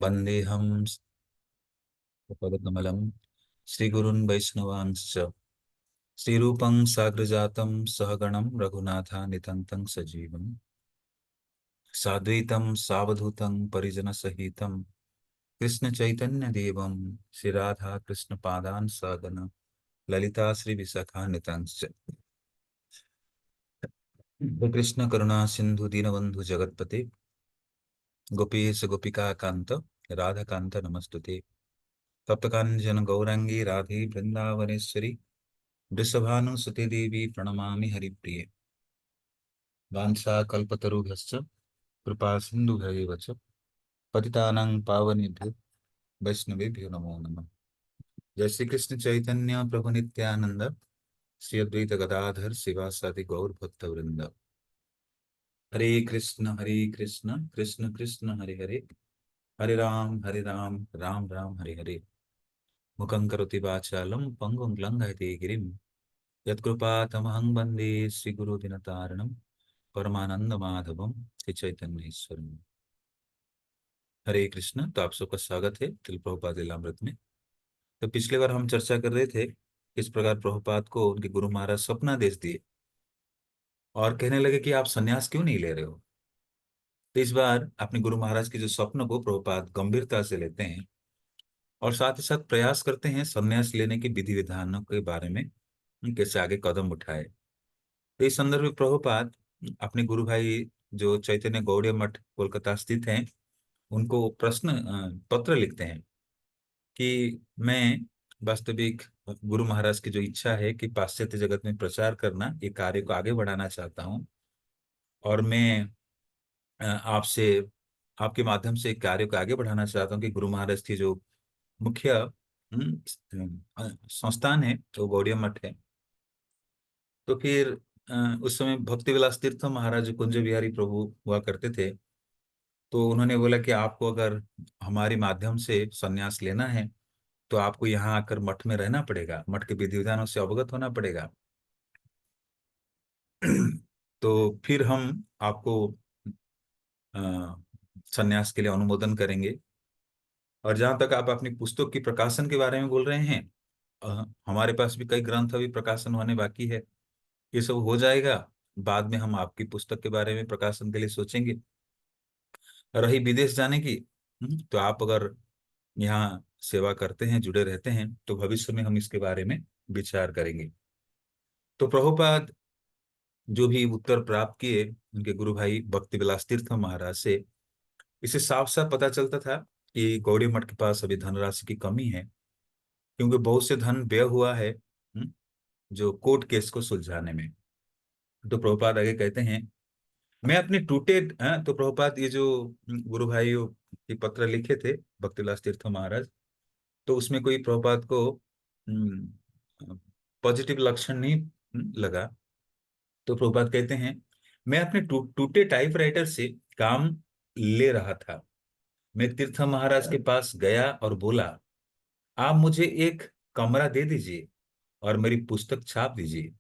वन्देऽहं पदकमलं श्रीगुरून् वैष्णवांश्च श्रीरूपं साग्रजातं सहगणं रघुनाथान्वितं सजीवं साद्वैतं सावधूतं परिजनसहितं कृष्णचैतन्यदेवं श्रीराधा कृष्णपादान् सगण ललिता श्रीविशाखान्वितांश्च कृष्ण करुणा सिंधु दीनबंधु जगत्पते गोपीश गोपिका कांत राधा कांत नमस्तुते तप्तकांचन गौरांगी राधे वृंदावनेश्वरी वृषभानुसुते देवी प्रणमामि हरिप्रिये वाञ्छाकल्पतरुभ्यश्च कृपा सिन्धुभ्यैव च पतितानां पावनेभ्यो वैष्णवेभ्यो नमो नमः। जय श्री कृष्ण चैतन्य प्रभु नित्यानंद श्री अद्वैत गदाधर शिवासादि गौर भक्त वृंद। हरे कृष्ण कृष्ण कृष्ण हरे हरे हरे राम राम राम हरे हरे। मुखं करोति वाचालं पंगुं लंघयते गिरिं यत्कृपातमहं वन्दे श्रीगुरुदिनतारणं परमानंदमाधवं श्री चैतन्येश्वरम्। हरे कृष्ण। तो आप सबका स्वागत है तिल प्रभुपाद लीलामृत में। तो पिछले बार हम चर्चा कर रहे थे किस प्रकार प्रभुपाद को उनके गुरु महाराज स्वप्नादेश दिए और कहने लगे कि आप सन्यास क्यों नहीं ले रहे हो। तो इस बार अपने गुरु महाराज के जो स्वप्न को प्रभुपाद गंभीरता से लेते हैं और साथ ही साथ प्रयास करते हैं सन्यास लेने के विधि विधानों के बारे में कैसे आगे कदम उठाए। तो इस संदर्भ में प्रभुपाद अपने गुरु भाई जो चैतन्य गौड़ीय मठ कोलकाता स्थित हैं उनको पत्र लिखते हैं कि मैं वास्तविक गुरु महाराज की जो इच्छा है कि पाश्चात्य जगत में प्रचार करना ये कार्य को आगे बढ़ाना चाहता हूँ और मैं आपसे आपके माध्यम से कार्य को आगे बढ़ाना चाहता हूँ कि गुरु महाराज की जो मुख्य संस्थान है तो गौड़ीय मठ है। तो फिर उस समय भक्ति विलास तीर्थ महाराज कुंज बिहारी प्रभु हुआ करते थे। तो उन्होंने बोला कि आपको अगर हमारे माध्यम से संन्यास लेना है तो आपको यहाँ आकर मठ में रहना पड़ेगा, मठ के विधि विधानों से अवगत होना पड़ेगा। तो फिर हम आपको अ, संन्यास के लिए अनुमोदन करेंगे। और जहां तक आप अपनी पुस्तक की प्रकाशन के बारे में बोल रहे हैं, हमारे पास भी कई ग्रंथ अभी प्रकाशन होने बाकी है। ये सब हो जाएगा, बाद में हम आपकी पुस्तक के बारे में प्रकाशन के लिए सोचेंगे। रही विदेश जाने की, तो आप अगर यहाँ सेवा करते हैं, जुड़े रहते हैं, तो भविष्य में हम इसके बारे में विचार करेंगे। तो प्रभुपाद जो भी उत्तर प्राप्त किए उनके गुरु भाई भक्ति विलास तीर्थ महाराज से, इसे साफ साफ पता चलता था कि गौड़ी मठ के पास अभी धनराशि की कमी है, क्योंकि बहुत से धन व्यय हुआ है जो कोर्ट केस को सुलझाने में। तो प्रभुपाद आगे कहते हैं, मैं अपने टूटे तो प्रभुपाद ये जो गुरु भाई के पत्र लिखे थे भक्ति विलास तीर्थ महाराज, तो उसमें कोई प्रभुपाद को पॉजिटिव लक्षण नहीं लगा। तो प्रभुपाद कहते हैं, मैं अपने टूटे टाइपराइटर से काम ले रहा था। मैं तीर्थ महाराज के पास गया और बोला, आप मुझे एक कमरा दे दीजिए और मेरी पुस्तक छाप दीजिए,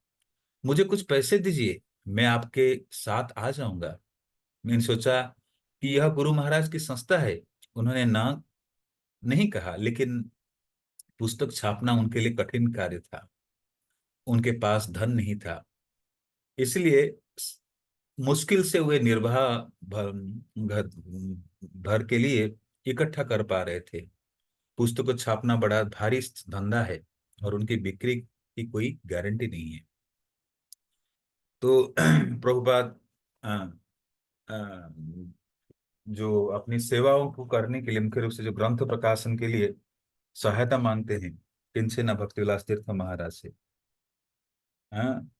मुझे कुछ पैसे दीजिए, मैं आपके साथ आ जाऊंगा। मैंने सोचा कि यह गुरु महाराज की संस्था है, उन्होंने ना नहीं कहा, लेकिन पुस्तक छापना उनके लिए कठिन कार्य था, उनके पास धन नहीं था, इसलिए मुश्किल से वे निर्वाह घर भर के लिए इकट्ठा कर पा रहे थे। पुस्तक छापना बड़ा भारी धंधा है और उनकी बिक्री की कोई गारंटी नहीं है। तो प्रभुपाद अ, अ, जो अपनी सेवाओं को करने के लिए मुख्य रूप से जो ग्रंथ प्रकाशन के लिए सहायता मांगते हैं, किनसे न भक्ति विलास तीर्थ महाराज से। हाँ,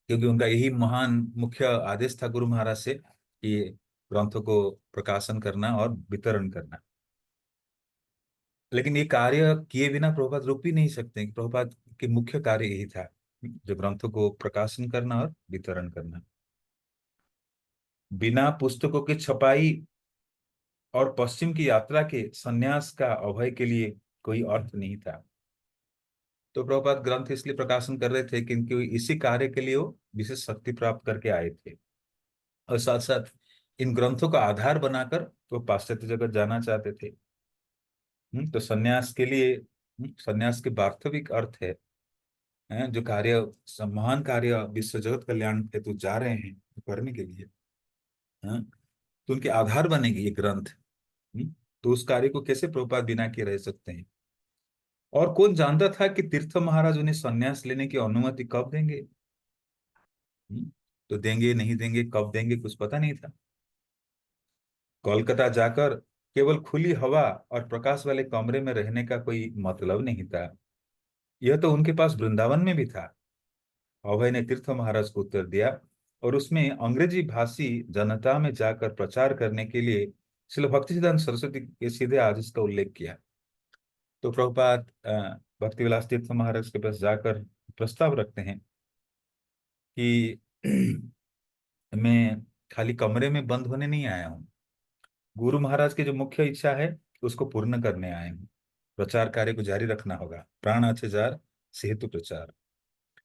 क्योंकि उनका यही महान मुख्य आदेश था गुरु महाराज से कि ग्रंथों को प्रकाशन करना और वितरण करना। लेकिन ये कार्य किए बिना प्रभुपाद रुक भी नहीं सकते, कि प्रभुपाद के मुख्य कार्य यही था, जो ग्रंथों को प्रकाशन करना और वितरण करना। बिना पुस्तकों की छपाई और पश्चिम की यात्रा के सन्यास का अभय के लिए कोई अर्थ नहीं था। तो प्रभुपाद ग्रंथ इसलिए प्रकाशन कर रहे थे क्योंकि इसी कार्य के लिए वो विशेष शक्ति प्राप्त करके आए थे, और साथ साथ इन ग्रंथों का आधार बनाकर तो पाश्चात्य जगत जाना चाहते थे। तो सन्यास के लिए, सन्यास के वास्तविक अर्थ है, जो कार्य, महान कार्य विश्व जगत कल्याण हेतु जा रहे हैं करने के लिए, हैं, तो उनके आधार बनेगी ये ग्रंथ। तो उस कार्य को कैसे प्रभुपाद बिना किए रह सकते हैं? और कौन जानता था कि तीर्थ महाराज उन्हें संन्यास लेने की अनुमति कब देंगे? तो देंगे नहीं देंगे, कब देंगे, कुछ पता नहीं था। कोलकाता जाकर केवल खुली हवा और प्रकाश वाले कमरे में रहने का कोई मतलब नहीं था। यह तो उनके पास वृंदावन में भी था। अभय ने तीर्थ महाराज को उत्तर दिया और उसमें अंग्रेजी भाषी जनता में जाकर प्रचार करने के लिए श्रील भक्तिसिद्धांत सरस्वती के सीधे आदेश का उल्लेख किया। तो प्रभुपाद भक्तिविलास तीर्थ महाराज के पास जाकर प्रस्ताव रखते हैं कि मैं खाली कमरे में बंद होने नहीं आया हूँ, गुरु महाराज की जो मुख्य इच्छा है उसको पूर्ण करने आए हूँ। प्रचार कार्य को जारी रखना होगा, प्राण अच्छे जार सेतु प्रचार।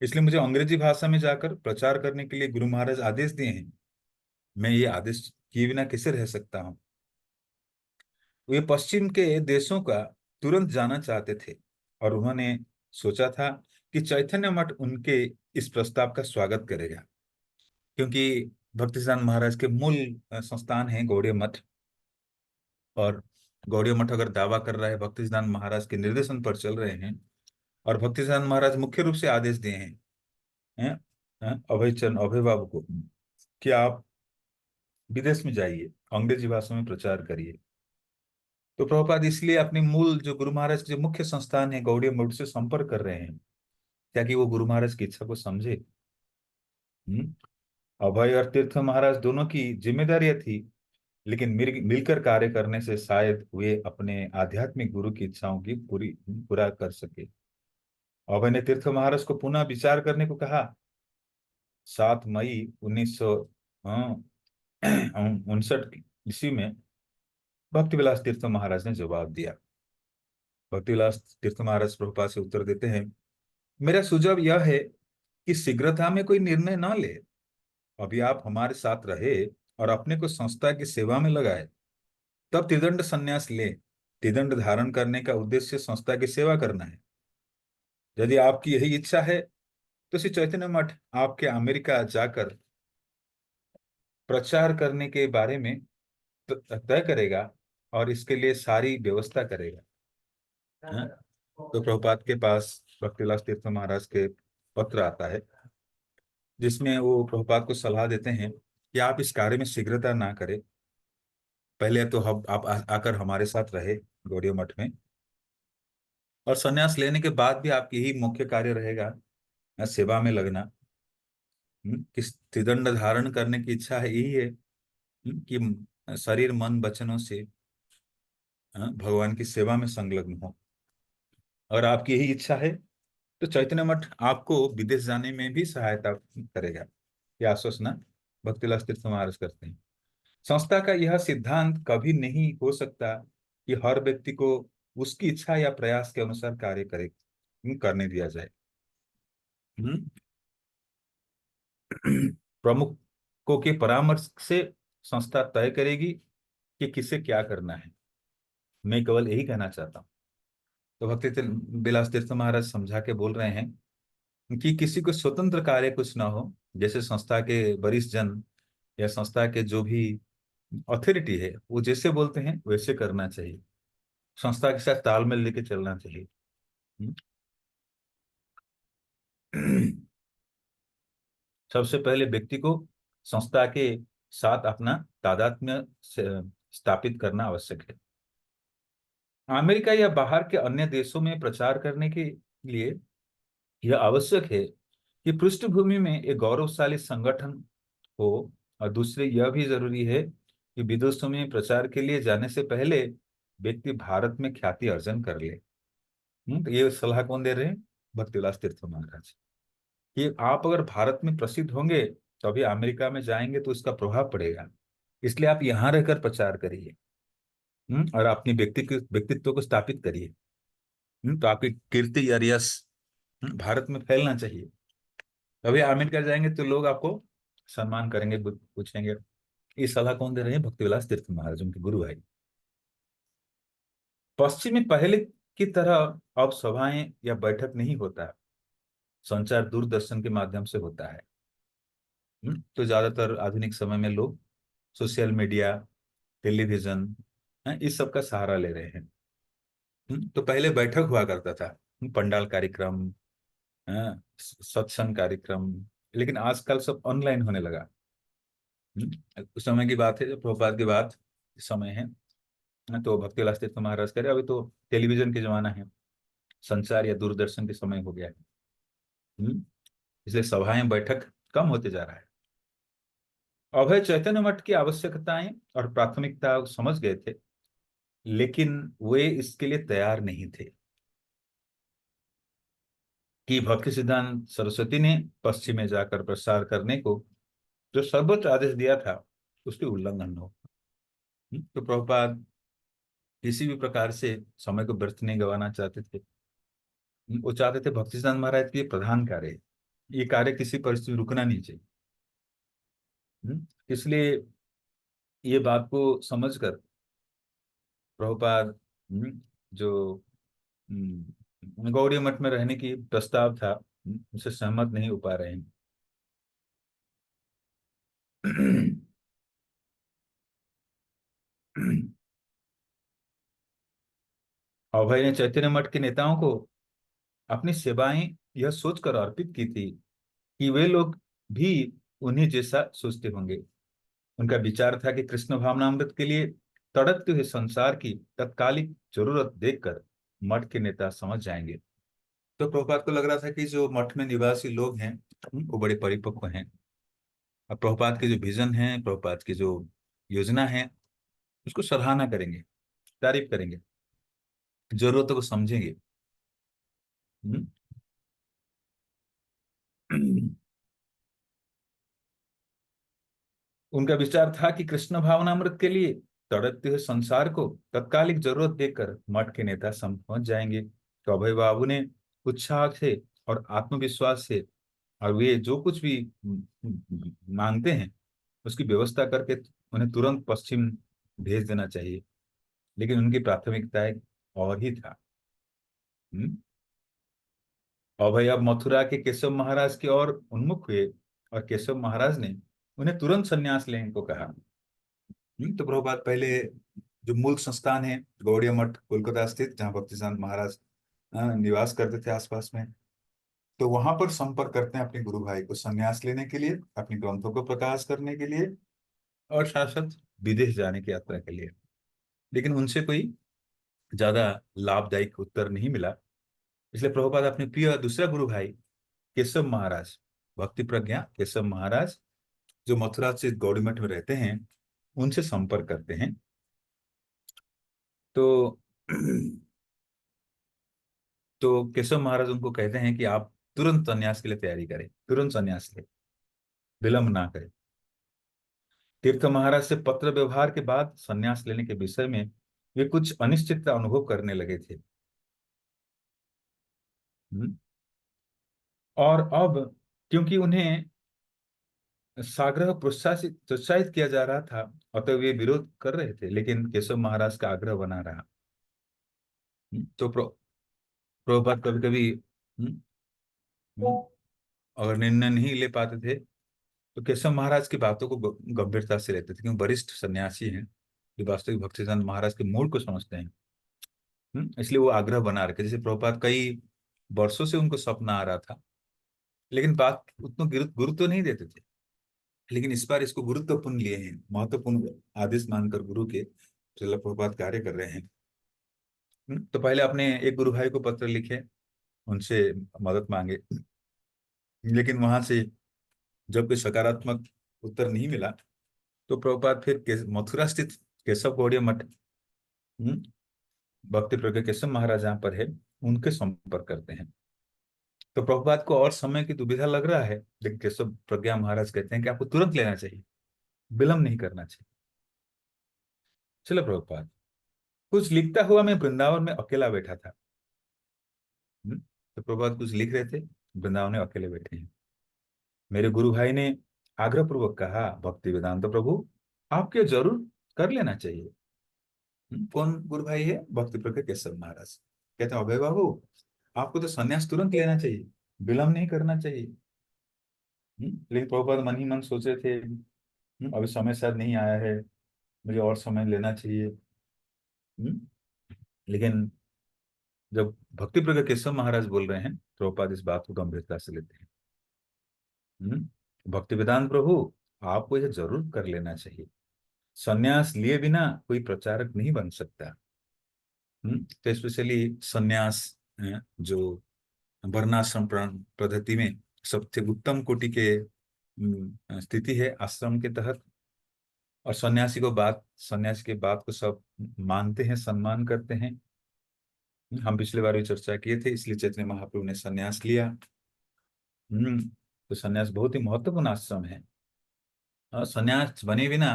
इसलिए मुझे अंग्रेजी भाषा में जाकर प्रचार करने के लिए गुरु महाराज आदेश दिए हैं। मैं ये आदेश किए बिना कैसे रह सकता हूँ? वे पश्चिम के देशों का तुरंत जाना चाहते थे और उन्होंने सोचा था कि चैतन्य मठ उनके इस प्रस्ताव का स्वागत करेगा, क्योंकि भक्तिसिद्धांत महाराज के मूल संस्थान है गौड़ीय मठ। और गौड़ीय मठ अगर दावा कर रहा है भक्तिसिद्धांत महाराज के निर्देशन पर चल रहे हैं, और भक्तिसिद्धांत महाराज मुख्य रूप से आदेश दिए हैं, अभय चंद अभय बाबू को कि आप विदेश में जाइए, अंग्रेजी भाषा में प्रचार करिए। तो प्रभुपाद इसलिए अपने मूल जो गुरु महाराज के जो मुख्य संस्थान है गौड़ीय मठ से संपर्क कर रहे हैं, ताकि वो गुरु महाराज की इच्छा को समझे। हम्म अभय और तीर्थ महाराज दोनों की जिम्मेदारियां थी, लेकिन मिलकर कार्य करने से शायद वे अपने आध्यात्मिक गुरु की इच्छाओं की पूरा कर सके। अभय ने तीर्थ महाराज को पुनः विचार करने को कहा। 7 मई 1959 ईस्वी में भक्तिविलास तीर्थ महाराज ने जवाब दिया। भक्तिविलास तीर्थ महाराज प्रभुपाद से उत्तर देते हैं, मेरा सुझाव यह है कि शीघ्रता में कोई निर्णय न ले। अभी आप हमारे साथ रहे और अपने को संस्था की सेवा में लगाए, तब त्रिदंड संन्यास ले। त्रिदंड धारण करने का उद्देश्य संस्था की सेवा करना है। यदि आपकी यही इच्छा है तो श्री चैतन्य मठ आपके अमेरिका जाकर प्रचार करने के बारे में तय करेगा और इसके लिए सारी व्यवस्था करेगा। हाँ? तो प्रभुपाद के पास भक्तिविलास तीर्थ महाराज के पत्र आता है, जिसमें वो प्रभुपाद को सलाह देते हैं कि आप इस कार्य में शीघ्रता ना करें। पहले तो हम आप आकर हमारे साथ रहे गौड़ीय मठ में, और संन्यास लेने के बाद भी आपकी यही मुख्य कार्य रहेगा, सेवा में लगना। किस त्रिदंड धारण करने की इच्छा है यही है, कि शरीर मन वचनों से भगवान की सेवा में संलग्न हो। और आपकी यही इच्छा है तो चैतन्य मठ आपको विदेश जाने में भी सहायता करेगा। यह आश्वासन भक्तिविलास तीर्थ महाराज करते हैं। संस्था का यह सिद्धांत कभी नहीं हो सकता कि हर व्यक्ति को उसकी इच्छा या प्रयास के अनुसार कार्य करने दिया जाए। हम्म। प्रमुखों के परामर्श से संस्था तय करेगी कि किसे क्या करना है। मैं केवल यही कहना चाहता हूँ। तो भक्ति विलास तीर्थ महाराज समझा के बोल रहे हैं कि किसी को स्वतंत्र कार्य कुछ ना हो, जैसे संस्था के वरिष्ठ जन या संस्था के जो भी अथॉरिटी है वो जैसे बोलते हैं वैसे करना चाहिए, संस्था के साथ तालमेल लेके चलना चाहिए। सबसे पहले व्यक्ति को संस्था के साथ अपना तादात्म्य स्थापित करना आवश्यक है। अमेरिका या बाहर के अन्य देशों में प्रचार करने के लिए यह आवश्यक है कि पृष्ठभूमि में एक गौरवशाली संगठन हो, और दूसरे यह भी जरूरी है कि विदेशों में प्रचार के लिए जाने से पहले व्यक्ति भारत में ख्याति अर्जन कर ले। तो ये सलाह कौन दे रहे हैं? भक्तिविलास तीर्थ महाराज, कि आप अगर भारत में प्रसिद्ध होंगे तो अभी अमेरिका में जाएंगे तो उसका प्रभाव पड़ेगा, इसलिए आप यहाँ रहकर प्रचार करिए। और अपनी व्यक्तित्व को स्थापित करिए। तो आपकी कीर्ति या यश भारत में फैलना चाहिए। अभी अमेरिका जाएंगे तो लोग आपको सम्मान करेंगे, पूछेंगे ये सलाह कौन दे रहे हैं? भक्तिविलास तीर्थ महाराज, उनके गुरु भाई। पश्चिम में पहले की तरह अब सभाएं या बैठक नहीं होता, संचार दूरदर्शन के माध्यम से होता है। तो ज्यादातर आधुनिक समय में लोग सोशल मीडिया, टेलीविजन, इस सब का सहारा ले रहे हैं। तो पहले बैठक हुआ करता था, पंडाल कार्यक्रम, सत्संग कार्यक्रम, लेकिन आजकल सब ऑनलाइन होने लगा। उस समय की बात है जब प्रभुपाद की बात समय है। तो भक्ति विलास तीर्थ महाराज करे, अभी तो टेलीविजन के जमाना है, संचार या दूरदर्शन के समय हो गया है। इसलिए सभाएं बैठक कम होते जा रहा है। अभय चैतन्य मठ की आवश्यकताएं और प्राथमिकता समझ गए थे, लेकिन वे इसके लिए तैयार नहीं थे कि भक्ति सिद्धांत सरस्वती ने पश्चिम में जाकर प्रसार करने को जो सर्वोच्च आदेश दिया था उसके उल्लंघन हो। तो प्रभुपाद किसी भी प्रकार से समय को व्यर्थ नहीं गंवाना चाहते थे। वो चाहते थे भक्ति सिद्धांत महाराज के ये प्रधान कार्य है, ये कार्य किसी परिस्थिति में रुकना नहीं चाहिए। इसलिए ये बात को समझकर प्रभुपाद जो गौड़ी मठ में रहने की प्रस्ताव था, उनसे सहमत नहीं हो पा रहे हैं। अभय ने चैतन्य मठ के नेताओं को अपनी सेवाएं यह सोचकर अर्पित की थी कि वे लोग भी उन्हीं जैसा सोचते होंगे। उनका विचार था कि कृष्ण भावनामृत के लिए तड़पते हुए संसार की तत्कालिक जरूरत देखकर मठ के नेता समझ जाएंगे। तो प्रभुपाद को लग रहा था कि जो मठ में निवासी लोग हैं वो बड़े परिपक्व हैं, और प्रभुपाद के जो विजन है, प्रभुपाद की जो योजना है, उसको सराहना करेंगे, तारीफ करेंगे, जरूरतों को समझेंगे। हम्म। उनका विचार था कि कृष्ण भावनामृत के लिए तड़पते हुए संसार को तत्कालिक जरूरत देकर मठ के नेता समझ जाएंगे। तो अभय बाबू ने उत्साह से और आत्मविश्वास से, और वे जो कुछ भी मांगते हैं उसकी व्यवस्था करके उन्हें तुरंत पश्चिम भेज देना चाहिए, लेकिन उनकी प्राथमिकता एक और ही था। हम्म। अभय अब मथुरा के केशव महाराज की ओर उन्मुख हुए, और केशव महाराज ने उन्हें तुरंत संन्यास लेने को कहा। तो प्रभुपाद पहले जो मूल संस्थान है गौड़ीय मठ कोलकाता स्थित, जहाँ भक्तिसिद्धांत महाराज निवास करते थे आसपास में, तो वहां पर संपर्क करते हैं अपने गुरु भाई को संन्यास लेने के लिए, अपने ग्रंथों को प्रकाश करने के लिए, और साथ साथ विदेश जाने की यात्रा के लिए। लेकिन उनसे कोई ज्यादा लाभदायक उत्तर नहीं मिला। इसलिए प्रभुपाद अपने प्रिय दूसरा गुरु भाई केशव महाराज, भक्ति प्रज्ञा केशव महाराज, जो मथुरा से गौड़ी मठ में रहते हैं, उनसे संपर्क करते हैं। तो तो केशव महाराज उनको कहते हैं कि आप तुरंत संन्यास के लिए तैयारी करें, तुरंत संन्यास ले, विलंब ना करें। तीर्थ महाराज से पत्र व्यवहार के बाद संन्यास लेने के विषय में वे कुछ अनिश्चितता अनुभव करने लगे थे। हम्म। और अब क्योंकि उन्हें साग्रह प्रोत्साहित प्रोत्साहित किया जा रहा था, अतः वे विरोध कर रहे थे, लेकिन केशव महाराज का आग्रह बना रहा। तो प्रभुपाद कभी कभी अगर निर्णय नहीं ले पाते थे, तो केशव महाराज की बातों को गंभीरता से लेते थे, क्योंकि वरिष्ठ सन्यासी हैं जो वास्तविक भक्तिसिद्धांत महाराज के मूल को समझते हैं। इसलिए वो आग्रह बना रखे। जैसे प्रभुपाद कई वर्षों से उनको सपना आ रहा था, लेकिन बात उतना गुरुत्व नहीं देते थे, लेकिन इस बार इसको गुरुत्वपूर्ण लिए हैं, महत्वपूर्ण आदेश मानकर गुरु के श्रील प्रभुपाद कार्य कर रहे हैं। तो पहले अपने एक गुरु भाई को पत्र लिखे, उनसे मदद मांगे, लेकिन वहां से जब कोई सकारात्मक उत्तर नहीं मिला, तो प्रभुपाद फिर मथुरा स्थित केशव गौड़ीय मठ, भक्ति प्रज्ञा केशव महाराज जहाँ पर है, उनके संपर्क करते हैं। तो प्रभुपाद को और समय की दुविधा लग रहा है, लेकिन केशव प्रज्ञा महाराज कहते हैं कि आपको तुरंत लेना चाहिए, विलंब नहीं करना चाहिए। चलो प्रभुपाद, कुछ लिखता हुआ मैं वृंदावन में अकेला बैठा था। तो प्रभुपाद कुछ लिख रहे थे, वृंदावन में अकेले बैठे हैं। मेरे गुरु भाई ने आग्रह पूर्वक कहा, भक्ति वेदांत प्रभु, आपके जरूर कर लेना चाहिए। कौन गुरु भाई है? भक्ति प्रज्ञ केशव महाराज। कहते हैं अभय बाबू, आपको तो संन्यास तुरंत लेना चाहिए, विलंब नहीं करना चाहिए। लेकिन प्रभुपाद मन ही मन सोचे थे, अभी समय शायद नहीं आया है, मुझे और समय लेना चाहिए। हम्म, लेकिन जब भक्ति प्रज्ञ केशव महाराज बोल रहे हैं, प्रभुपाद इस बात को गंभीरता से लेते हैं। भक्ति वेदांत प्रभु, आपको यह जरूर कर लेना चाहिए। संन्यास लिए बिना कोई प्रचारक नहीं बन सकता। तो स्पेशली संन्यास जो वर्णाश्रम पद्धति में सबसे उत्तम कोटि के स्थिति है, आश्रम के तहत। और सन्यासी के बात को सब मानते हैं, सम्मान करते हैं। हम पिछले बार भी चर्चा किए थे, इसलिए चैतन्य महाप्रभु ने सन्यास लिया। तो सन्यास बहुत ही महत्वपूर्ण आश्रम है। और सन्यास बने बिना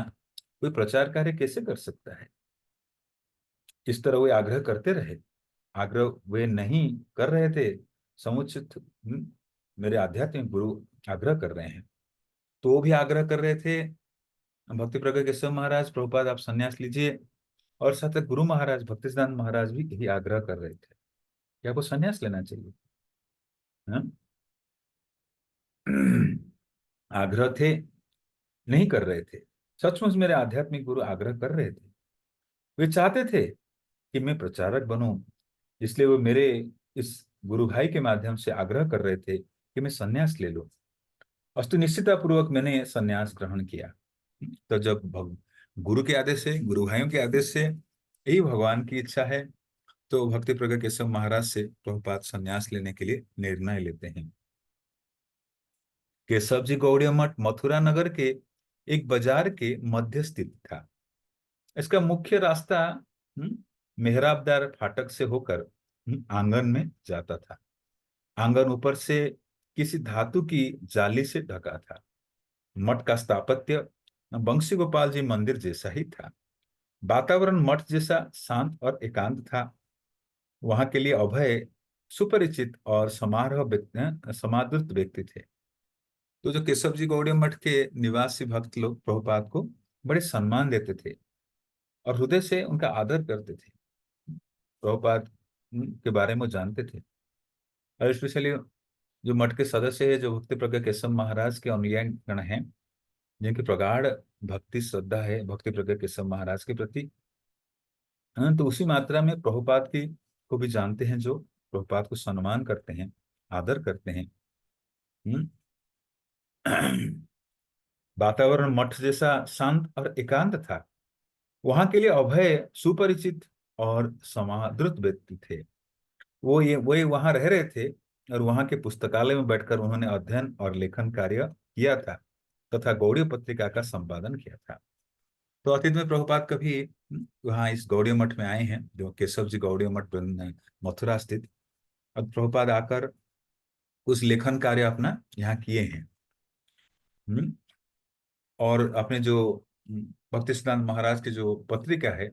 कोई प्रचार कार्य कैसे कर सकता है? इस तरह वे आग्रह करते रहे, आग्रह वे नहीं कर रहे थे समुचित। मेरे आध्यात्मिक गुरु आग्रह कर रहे हैं, तो वो भी आग्रह कर रहे थे। भक्ति प्रज्ञ केशव महाराज, प्रभुपाद आप संन्यास लीजिए। और साथ ही गुरु महाराज भक्ति सिद्धांत महाराज भी यही आग्रह कर रहे थे कि आपको संन्यास लेना चाहिए। हाँ? आग्रह थे, नहीं कर रहे थे। सचमुच मेरे आध्यात्मिक गुरु आग्रह कर रहे थे, वे चाहते थे कि मैं प्रचारक बनूं, इसलिए वो मेरे इस गुरु भाई के माध्यम से आग्रह कर रहे थे कि मैं संन्यास ले लूं। अस्तु, निश्चिता पूर्वक मैंने संन्यास ग्रहण किया। तो जब गुरु के आदेश से, गुरु भाइयों के आदेश से, यही भगवान की इच्छा है, तो भक्ति प्रज्ञ केशव महाराज से प्रभुपाद संन्यास लेने के लिए निर्णय लेते हैं। केशव जी गौड़ीय मठ मथुरा नगर के एक बाजार के मध्य स्थित था। इसका मुख्य रास्ता मेहराबदार फाटक से होकर आंगन में जाता था। आंगन ऊपर से किसी धातु की जाली से ढका था। मठ का स्थापत्य बंशी गोपाल जी मंदिर जैसा ही था। वातावरण मठ जैसा शांत और एकांत था। वहां के लिए अभय सुपरिचित और समादृत व्यक्ति थे। तो जो केशव जी गौड़ीय मठ के निवासी भक्त लोग प्रभुपाद को बड़े सम्मान देते थे और हृदय से उनका आदर करते थे। प्रभुपाद के बारे में जानते थे। और स्पेशली जो मठ के सदस्य है, जो भक्ति प्रज्ञ केशव महाराज के अनुयायी गण हैं, जिनकी प्रगाढ़ भक्ति श्रद्धा है भक्ति प्रज्ञ केशव महाराज के प्रति, तो उसी मात्रा में प्रभुपाद की को भी जानते हैं, जो प्रभुपाद को सम्मान करते हैं, आदर करते हैं। वातावरण मठ जैसा शांत और एकांत था। वहां के लिए अभय सुपरिचित और समादृत व्यक्ति थे। वो वहां रह रहे थे, और वहां के पुस्तकालय में बैठकर उन्होंने अध्ययन और लेखन कार्य किया था, तथा गौड़ीय पत्रिका का संपादन किया था। तो अतीत में प्रभुपाद कभी वहाँ इस गौड़ीय मठ में आए हैं, जो केशव जी गौड़ीय मठ मथुरा स्थित। अब प्रभुपाद आकर कुछ लेखन कार्य अपना यहाँ किए हैं। और अपने जो भक्ति सिद्धांत महाराज की जो पत्रिका है,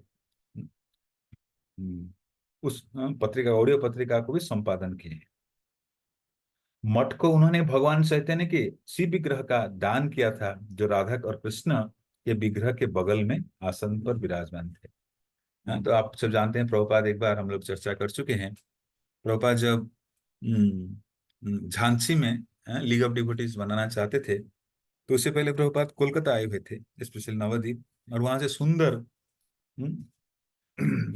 उस पत्रिका, ऑडियो पत्रिका को भी संपादन किए हैं। मठ को उन्होंने भगवान चैतन्य के शिव विग्रह का दान किया था, जो राधा और कृष्ण के विग्रह के बगल में आसन पर विराजमान थे। तो आप सब जानते हैं, प्रभुपाद, एक बार हम लोग चर्चा कर चुके हैं, प्रभुपाद जब झांसी में लीग ऑफ डिवोटीज बनाना चाहते थे, तो उससे पहले प्रभुपाद कोलकाता आए हुए थे, स्पेशल नवद्वीप। और वहां से सुंदर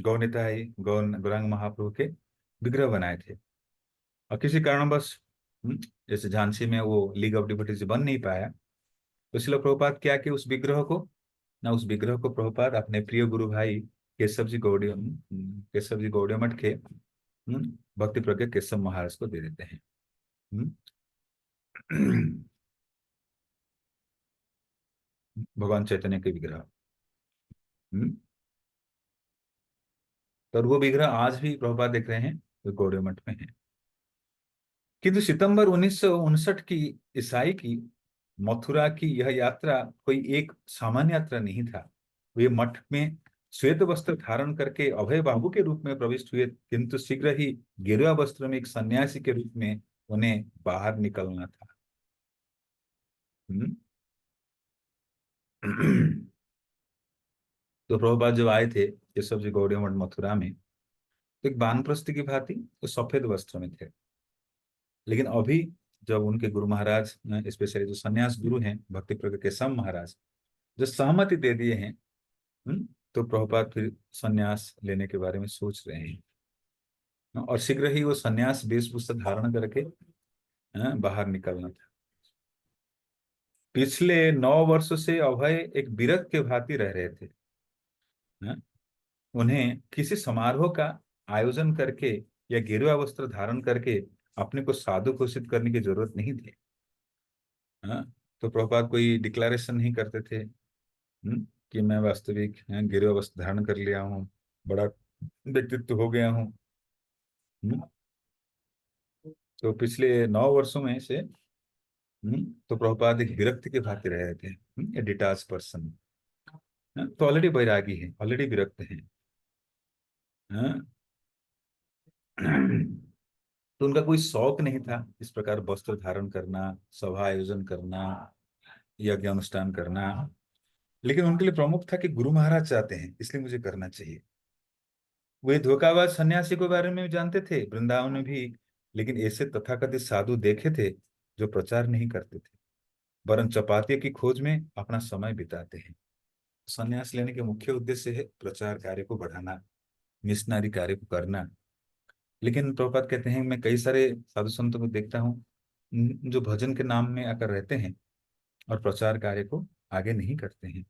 गौनिताई गौरांग महाप्रभु के विग्रह बनाए थे। और किसी कारणवश जैसे झांसी में वो लीग ऑफ डिवोटीज बन नहीं पाया, तो इसलिए प्रभुपाद क्या कि उस विग्रह को प्रभुपाद अपने प्रिय गुरु भाई केशव जी गौड़ीय मठ के भक्ति प्रज्ञ केशव महाराज को दे देते हैं। भगवान चैतन्य के विग्रह। तो वो विग्रह आज भी प्रभुपाद देख रहे हैं, तो गौड़ीय मठ में है। किंतु सितंबर 1959 की ईसाई की मथुरा की यह यात्रा कोई एक सामान्य यात्रा नहीं था। वे मठ में श्वेत वस्त्र धारण करके अभय बाबू के रूप में प्रविष्ट हुए, किंतु शीघ्र ही गेरुआ वस्त्र में एक सन्यासी के रूप में उन्हें बाहर निकलना था। तो प्रभुपाद जब आए थे केशव जी गौड़िया मठ मथुरा में, तो एक वानप्रस्थ की भांति तो सफेद वस्त्र में थे। लेकिन अभी जब उनके गुरु महाराज, स्पेशली जो सन्यास गुरु हैं भक्ति प्रज्ञ केशव महाराज, जो सहमति दे दिए हैं, तो प्रभुपाद फिर सन्यास लेने के बारे में सोच रहे हैं। और शीघ्र ही वो सन्यास वेशभूषा धारण करके बाहर निकलना था। पिछले 9 वर्ष से अभय एक विरक्त के भांति रह रहे थे। हाँ? उन्हें किसी समारोह का आयोजन करके या गेरुआ वस्त्र धारण करके अपने को साधु घोषित करने की जरूरत नहीं थी। हाँ? तो प्रभुपाद कोई डिक्लेरेशन नहीं करते थे, कि मैं वास्तविक गेरुआ वस्त्र धारण कर लिया हूँ, बड़ा व्यक्तित्व हो गया हूँ। तो पिछले 9 वर्षों में से तो प्रभुपाद एक विरक्त के भांति रहे थे, ए डिटाच पर्सन। तो ऑलरेडी बैरागी है, ऑलरेडी विरक्त है। हाँ? तो उनका कोई शौक नहीं था इस प्रकार वस्त्र धारण करना, सभा आयोजन करना, यज्ञ अनुष्ठान करना। लेकिन उनके लिए प्रमुख था कि गुरु महाराज चाहते हैं इसलिए मुझे करना चाहिए। वे धोखाबाज सन्यासी के बारे में भी जानते थे वृंदावन में भी, लेकिन ऐसे तथाकथित साधु देखे थे जो प्रचार नहीं करते थे, वरन चपाती की खोज में अपना समय बिताते हैं। संन्यास लेने के मुख्य उद्देश्य है प्रचार कार्य को बढ़ाना, मिशनरी कार्य को करना। लेकिन प्रभुपाद कहते हैं मैं कई सारे साधु संतों को देखता हूँ, जो भजन के नाम में आकर रहते हैं और प्रचार कार्य को आगे नहीं करते हैं,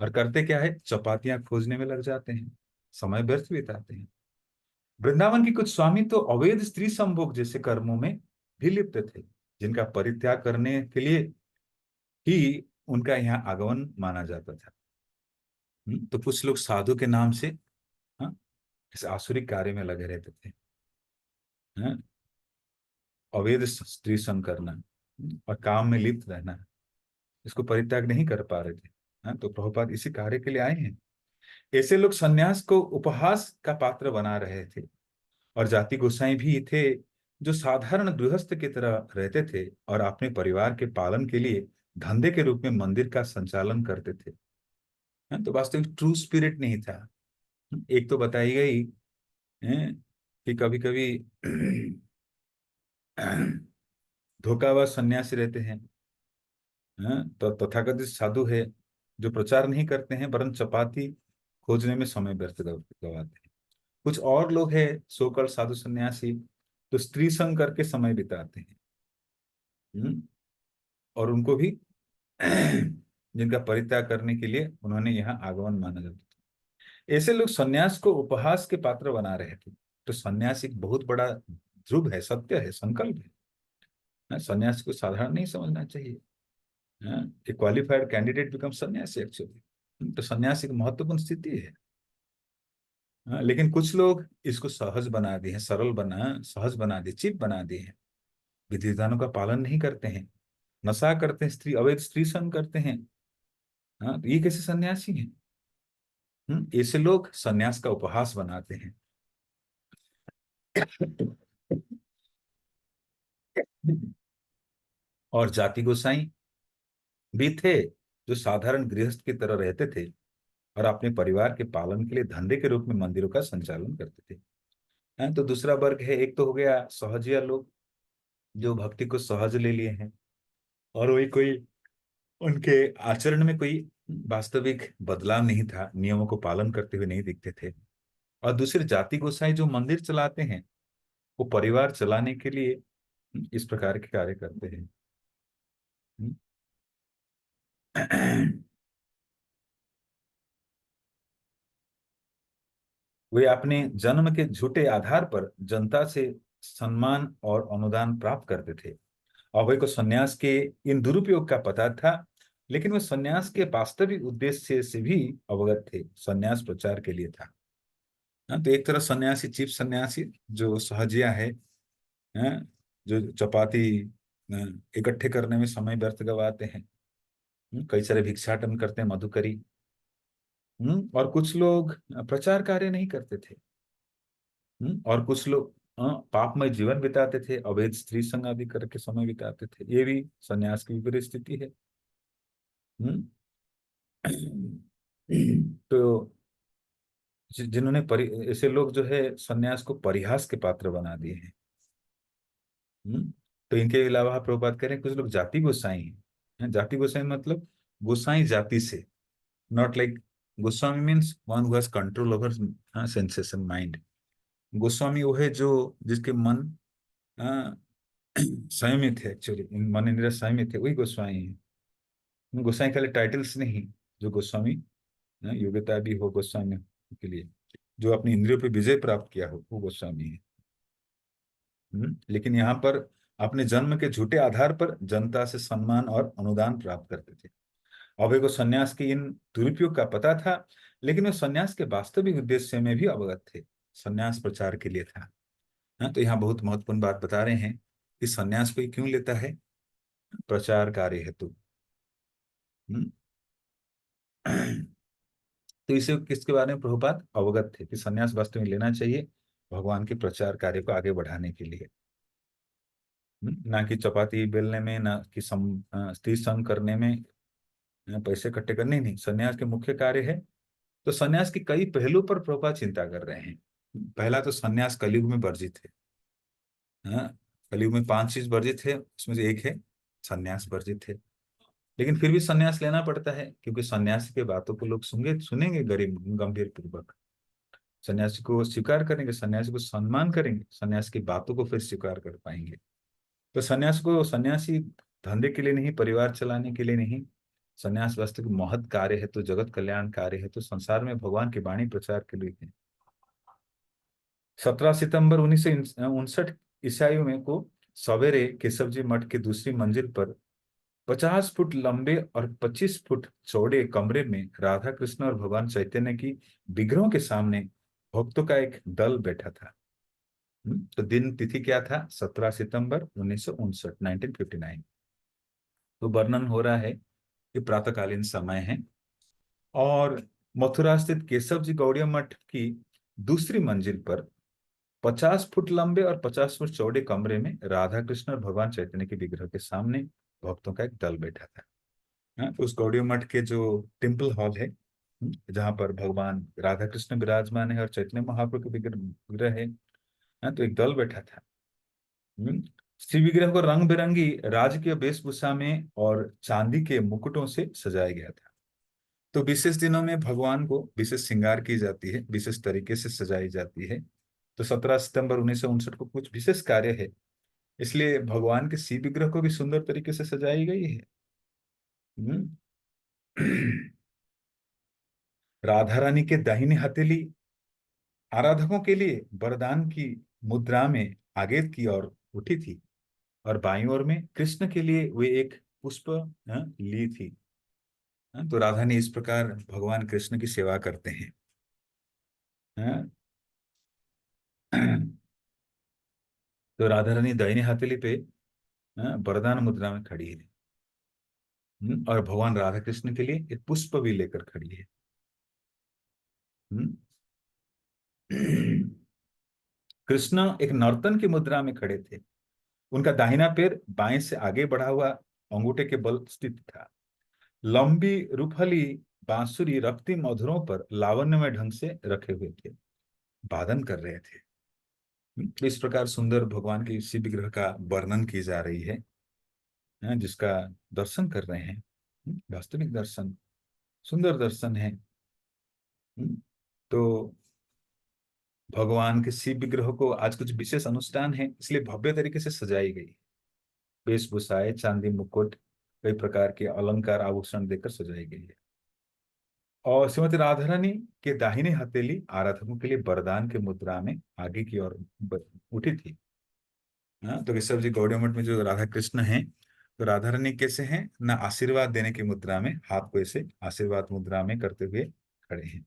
और करते क्या है, चपातियां खोजने में लग जाते हैं, समय व्यर्थ बिताते हैं। वृंदावन की कुछ स्वामी तो अवैध स्त्री संभोग जैसे कर्मों में भी लिप्त थे, जिनका परित्याग करने के लिए ही उनका यहाँ आगमन माना जाता था। तो कुछ लोग साधु के नाम से हाँ, इस आसुरिक कार्य में लगे रहते थे। हाँ? अवैध स्त्री संग करना, और काम में लिप्त रहना, इसको परित्याग नहीं कर पा रहे थे। हाँ? तो प्रभुपाद इसी कार्य के लिए आए हैं। ऐसे लोग सन्यास को उपहास का पात्र बना रहे थे। और जाति गोसाई भी थे जो साधारण गृहस्थ की तरह रहते थे और अपने परिवार के पालन के लिए धंधे के रूप में मंदिर का संचालन करते थे। हाँ? तो वास्तविक ट्रू स्पिरिट नहीं था। एक तो बताई गई कि कभी कभी धोखाबाज सन्यासी रहते हैं। तो तथाकथित साधु है जो प्रचार नहीं करते हैं वरन चपाती खोजने में समय व्यर्थ गवाते हैं। कुछ और लोग हैं सोकल साधु सन्यासी, तो स्त्री संग करके समय बिताते हैं। और उनको भी जिनका परित्याग करने के लिए उन्होंने यहाँ आगमन माना जाता था। ऐसे लोग सन्यास को उपहास के पात्र बना रहे थे। तो सन्यास एक बहुत बड़ा ध्रुव है, सत्य है, संकल्प है। सन्यास को साधारण नहीं समझना चाहिए। ए क्वालिफाइड कैंडिडेट बिकम सन्यासी एक्चुअली। तो सन्यास एक महत्वपूर्ण स्थिति है। लेकिन कुछ लोग इसको सहज बना दिए हैं, सरल बना, सहज बना दिए, चिप बना दिए हैं। विधि विधानों का पालन नहीं करते हैं, नशा करते हैं, स्त्री अवैध स्त्री संग करते हैं। हाँ, तो ये कैसे सन्यासी हैं? ऐसे लोग सन्यास का उपहास बनाते हैं। और जाति गोसाई भी थे जो साधारण गृहस्थ की तरह रहते थे और अपने परिवार के पालन के लिए धंधे के रूप में मंदिरों का संचालन करते थे। तो दूसरा वर्ग है, एक तो हो गया सहजिया लोग जो भक्ति को सहज ले लिए हैं और वही कोई उनके आचरण में कोई वास्तविक बदलाव नहीं था, नियमों को पालन करते हुए नहीं दिखते थे। और दूसरे जाति गोसाई जो मंदिर चलाते हैं, वो परिवार चलाने के लिए इस प्रकार के कार्य करते हैं। वे अपने जन्म के झूठे आधार पर जनता से सम्मान और अनुदान प्राप्त करते थे। अभय को सन्यास के इन दुरुपयोग का पता था, लेकिन वे सन्यास के वास्तविक उद्देश्य से भी अवगत थे। सन्यास प्रचार के लिए था। तो एक तरह सन्यासी, चीफ सन्यासी जो सहजिया है, हाँ, जो चपाती इकट्ठे करने में समय व्यर्थ गवाते हैं, कई सारे भिक्षाटन करते हैं, मधुकरी। और कुछ लोग प्रचार कार्य नहीं करते थे। और कुछ लोग पापमय जीवन बिताते थे, अवैध स्त्री संग आदि करके समय बिताते थे। ये भी सन्यास की विपरीत स्थिति है। हम्म तो जिन्होंने ऐसे लोग जो है सन्यास को परिहास के पात्र बना दिए हैं। तो इनके अलावा प्रभुपाद कह रहे हैं कुछ लोग जाति गोसाई हैं। जाति गोसाई मतलब गोसाई जाति से, not like Goswami means one who has control over sensation mind. Goswami वो है जो जिसके मन अ, संयमित है, एक्चुअली मन इंद्रिय संयमित है, वही गोस्वामी है। गोसाई खाली टाइटल्स नहीं, जो गोस्वामी योग्यता भी हो गोस्वामी के लिए, जो अपनी इंद्रियों पे विजय प्राप्त किया हो वो गोस्वामी है। लेकिन यहाँ पर अपने जन्म के झूठे आधार पर जनता से सम्मान और अनुदान प्राप्त करते थे। अभय को सन्यास के इन दुरुपयोग का पता था, लेकिन वे सन्यास के वास्तविक उद्देश्य में भी अवगत थे। सन्यास प्रचार के लिए था। तो यहाँ बहुत महत्वपूर्ण बात बता रहे हैं कि सन्यास कोई क्यों लेता है, प्रचार कार्य हेतु। हम्म। तो इसे किसके बारे में प्रभुपाद अवगत थे कि सन्यास वास्तव में लेना चाहिए भगवान के प्रचार कार्य को आगे बढ़ाने के लिए। ना कि चपाती बेलने में, ना कि स्त्री संग करने में, पैसे इकट्ठे करने, नहीं। सन्यास के मुख्य कार्य है। तो सन्यास की कई पहलू पर प्रभुपाद चिंता कर रहे हैं। पहला तो सन्यास कलयुग में वर्जित है। हाँ, कलयुग में 5 चीज वर्जित है, उसमें से एक है सन्यास वर्जित है। लेकिन फिर भी सन्यास लेना पड़ता है, क्योंकि सन्यासी के बातों को लोग सुनेंगे गरीब गंभीर पूर्वक। सन्यासी को स्वीकार करेंगे, सन्यासी को सम्मान करेंगे, सन्यासी की बातों को फिर स्वीकार कर पाएंगे। तो सन्यासी धंधे के लिए नहीं, परिवार चलाने के लिए नहीं। सन्यास वास्तव में महत् कार्य है, तो जगत कल्याण कार्य है, तो संसार में भगवान की वाणी प्रचार के लिए है। 17 सितंबर 1959 ईसाई में को सवेरे केशव जी मठ की दूसरी मंजिल पर 50 फुट लंबे और 25 फुट चौड़े कमरे में राधा कृष्ण और भगवान चैतन्य की विग्रहों के सामने भक्तों का एक दल बैठा था। तो दिन तिथि क्या था, 17 सितंबर 1959, 1959। तो वर्णन हो रहा है कि प्रातःकालीन समय है, और मथुरा स्थित केशव जी गौड़िया मठ की दूसरी मंजिल पर 50 फुट लंबे और 50 फुट चौड़े कमरे में राधा कृष्ण और भगवान चैतन्य के विग्रह के सामने भक्तों का एक दल बैठा था। उस गौड़िया मठ के जो टेम्पल हॉल है, जहाँ पर भगवान राधा कृष्ण विराजमान है और चैतन्य महाप्रभु के विग्रह है, तो एक दल बैठा था। श्री विग्रह को रंग बिरंगी राजकीय वेशभूषा में और चांदी के मुकुटों से सजाया गया था। तो विशेष दिनों में भगवान को विशेष श्रृंगार की जाती है, विशेष तरीके से सजाई जाती है। तो 17 सितंबर 1959 को कुछ विशेष कार्य है, इसलिए भगवान के शिव विग्रह को भी सुंदर तरीके से सजाई गई है। हम्म। राधा रानी के दाहिने हथेली आराधकों के लिए वरदान की मुद्रा में आगे की ओर उठी थी, और बाईं ओर में कृष्ण के लिए वे एक पुष्प ली थी। तो राधा ने इस प्रकार भगवान कृष्ण की सेवा करते हैं। हाँ? तो राधा रानी दाहिने हथेली पे वरदान मुद्रा में खड़ी है। और भगवान राधा कृष्ण के लिए एक पुष्प भी लेकर खड़ी है। हम्म। कृष्ण एक नर्तन की मुद्रा में खड़े थे। उनका दाहिना पैर बाएं से आगे बढ़ा हुआ अंगूठे के बल स्थित था। लंबी रूपहली बांसुरी रक्ति मधुरों पर लावण्यमय ढंग से रखे हुए थे, वादन कर रहे थे। इस प्रकार सुंदर भगवान के शिव विग्रह का वर्णन की जा रही है, जिसका दर्शन कर रहे हैं। वास्तविक दर्शन, सुंदर दर्शन है। तो भगवान के शिव विग्रह को आज कुछ विशेष अनुष्ठान है, इसलिए भव्य तरीके से सजाई गई। वेशभूषाएं, चांदी मुकुट, कई प्रकार के अलंकार आभूषण देकर सजाई गई है। और श्रीमती राधा रानी के दाहिने हथेली आराधकों के लिए वरदान के मुद्रा में आगे की ओर उठी थी। तो ऋषभ जी गौड़िया मठ में जो राधा कृष्ण हैं, तो राधा रानी कैसे हैं ना, आशीर्वाद देने की मुद्रा में, हाथ को ऐसे आशीर्वाद मुद्रा में करते हुए खड़े हैं।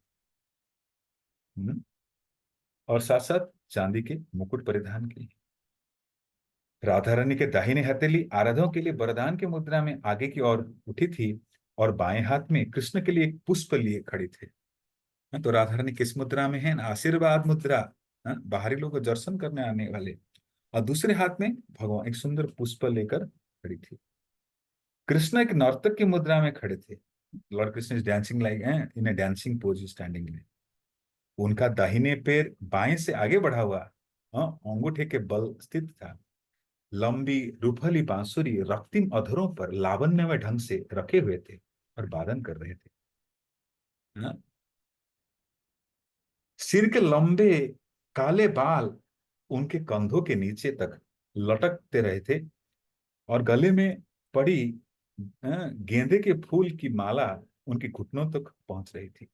और साथ साथ चांदी के मुकुट परिधान किए। राधा रानी के दाहिने हथेली आराधकों के लिए वरदान के मुद्रा में आगे की ओर उठी थी, और बाएं हाथ में कृष्ण के लिए एक पुष्प लिए खड़े थे। तो राधा रानी किस मुद्रा में है ना, आशीर्वाद मुद्रा, बाहरी लोग को दर्शन करने आने वाले, और दूसरे हाथ में भगवान एक सुंदर पुष्प लेकर खड़ी थी। कृष्ण एक नर्तक की मुद्रा में खड़े थे। Lord Krishna is dancing like in A dancing pose standing में। उनका दाहिने पैर बाएं से आगे बढ़ा हुआ अंगूठे के बल स्थित था। लंबी रूपहली बांसुरी रक्तिम अधरों पर लावण्यमय ढंग से रखे हुए थे और वादन कर रहे थे। हाँ? सिर के लंबे काले बाल उनके कंधों के नीचे तक लटकते रहे थे और गले में पड़ी गेंदे के फूल की माला उनके घुटनों तक पहुंच रही थी।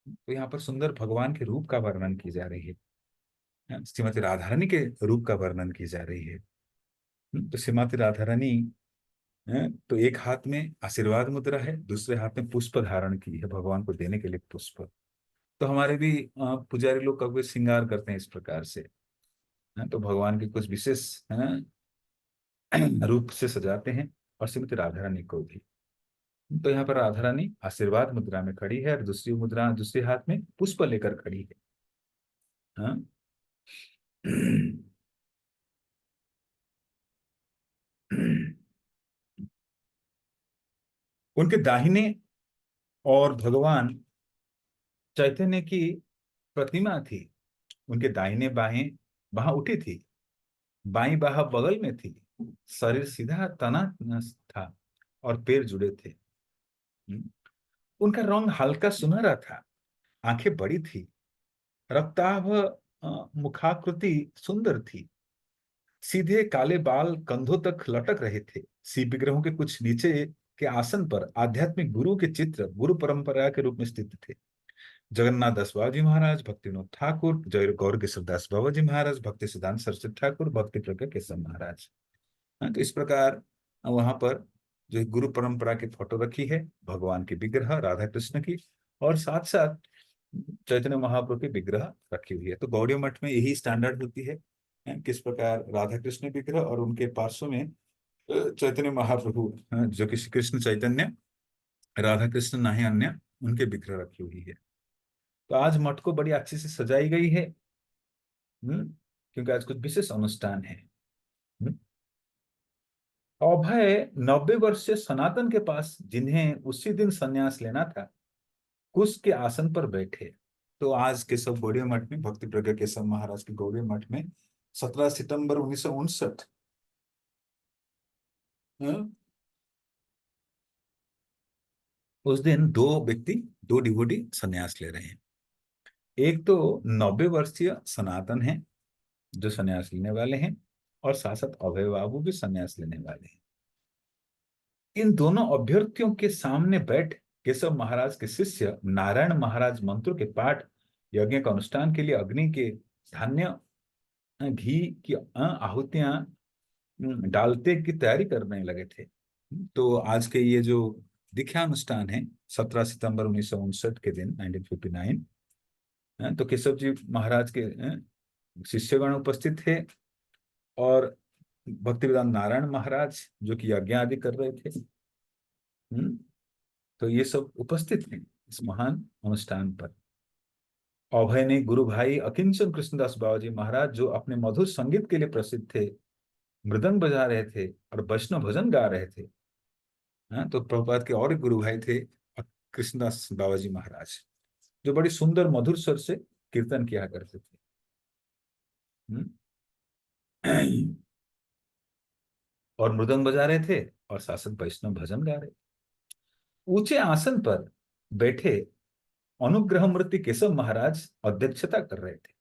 तो यहाँ पर सुंदर भगवान के रूप का वर्णन की जा रही है। श्रीमती राधा रानी के रूप का वर्णन की जा रही है। तो श्रीमती राधा रानी तो एक हाथ में आशीर्वाद मुद्रा है, दूसरे हाथ में पुष्प धारण की है भगवान को देने के लिए पुष्प। तो हमारे भी पुजारी लोग कभी श्रृंगार करते हैं इस प्रकार से। तो भगवान के कुछ विशेष रूप से सजाते हैं, और श्रीमती राधा रानी को भी। तो यहाँ पर राधा रानी आशीर्वाद मुद्रा में खड़ी है और दूसरी मुद्रा दूसरे हाथ में पुष्प लेकर खड़ी है। हाँ? उनके दाहिने और भगवान चैतन्य की प्रतिमा थी। उनके दाहिने बाहें बाह उठी थी, बाई बाह बगल में थी, शरीर सीधा तना था और पैर जुड़े थे। उनका रंग हल्का सुनहरा था, आंखें बड़ी थी, रक्ताभ मुखाकृति सुंदर थी। सीधे काले बाल कंधों तक लटक रहे थे। शिव विग्रहों के कुछ नीचे के आसन पर आध्यात्मिक गुरु के चित्र गुरु परंपरा के रूप में स्थित थे। जगन्नाथ दास बाबा जी महाराज, भक्ति विनोद ठाकुर, जय गौर किशोरदास बाबा जी महाराज, भक्ति सिद्धांत सरस्वती ठाकुर, भक्ति प्रज्ञा केशव महाराज। तो इस प्रकार वहां पर जो गुरु परंपरा की फोटो रखी है, भगवान की विग्रह राधा कृष्ण की, और साथ साथ चैतन्य महाप्रभु की विग्रह रखी हुई है। तो गौड़ीय मठ में यही स्टैंडर्ड होती है, किस प्रकार राधा कृष्ण विग्रह और उनके पार्श्व में चैतन्य महाप्रभु, जो कि श्री कृष्ण चैतन्य, राधा कृष्ण नहीं अन्य, उनके विग्रह रखी हुई है। तो आज मठ को बड़ी अच्छे से सजाई गई है, क्योंकि आज कुछ विशेष अनुष्ठान है। अभय 90 वर्षीय सनातन के पास, जिन्हें उसी दिन संन्यास लेना था, कुश के आसन पर बैठे। तो आज केशव गौड़ीय मठ में, भक्ति प्रज्ञा केशव महाराज के गौड़ीय मठ में 17 सितंबर 1959 उस दिन दो व्यक्ति, दो डिवोटी संन्यास ले रहे हैं। एक तो 90 वर्षीय सनातन है जो संन्यास लेने वाले हैं, और साथ साथ अभय बाबू भी संन्यास लेने वाले हैं। इन दोनों अभ्यर्थियों के सामने बैठ केशव महाराज के शिष्य नारायण महाराज मंत्रों के पाठ, यज्ञ का अनुष्ठान के लिए अग्नि के धान्य घी की आहुतियां डालते की तैयारी करने लगे थे। तो आज के ये जो दीक्षा अनुष्ठान है 17 सितंबर 1959 के दिन 1959, तो केशव जी महाराज के शिष्यगण उपस्थित थे, और भक्तिवेदांत नारायण महाराज जो कि यज्ञ आदि कर रहे थे। तो ये सब उपस्थित हैं इस महान अनुष्ठान पर। अभय ने गुरु भाई अकिंचन कृष्णदास बाबा जी महाराज, जो अपने मधुर संगीत के लिए प्रसिद्ध थे, मृदंग बजा रहे थे और वैष्णव भजन गा रहे थे। तो प्रभुपाद के और एक गुरु भाई थे कृष्णदास बाबा जी महाराज, जो बड़ी सुंदर मधुर स्वर से कीर्तन किया करते थे। और मृदंग बजा रहे थे और शासन वैष्णव भजन गा रहे। ऊंचे आसन पर बैठे अनुग्रह मूर्ति केशव महाराज अध्यक्षता कर रहे थे।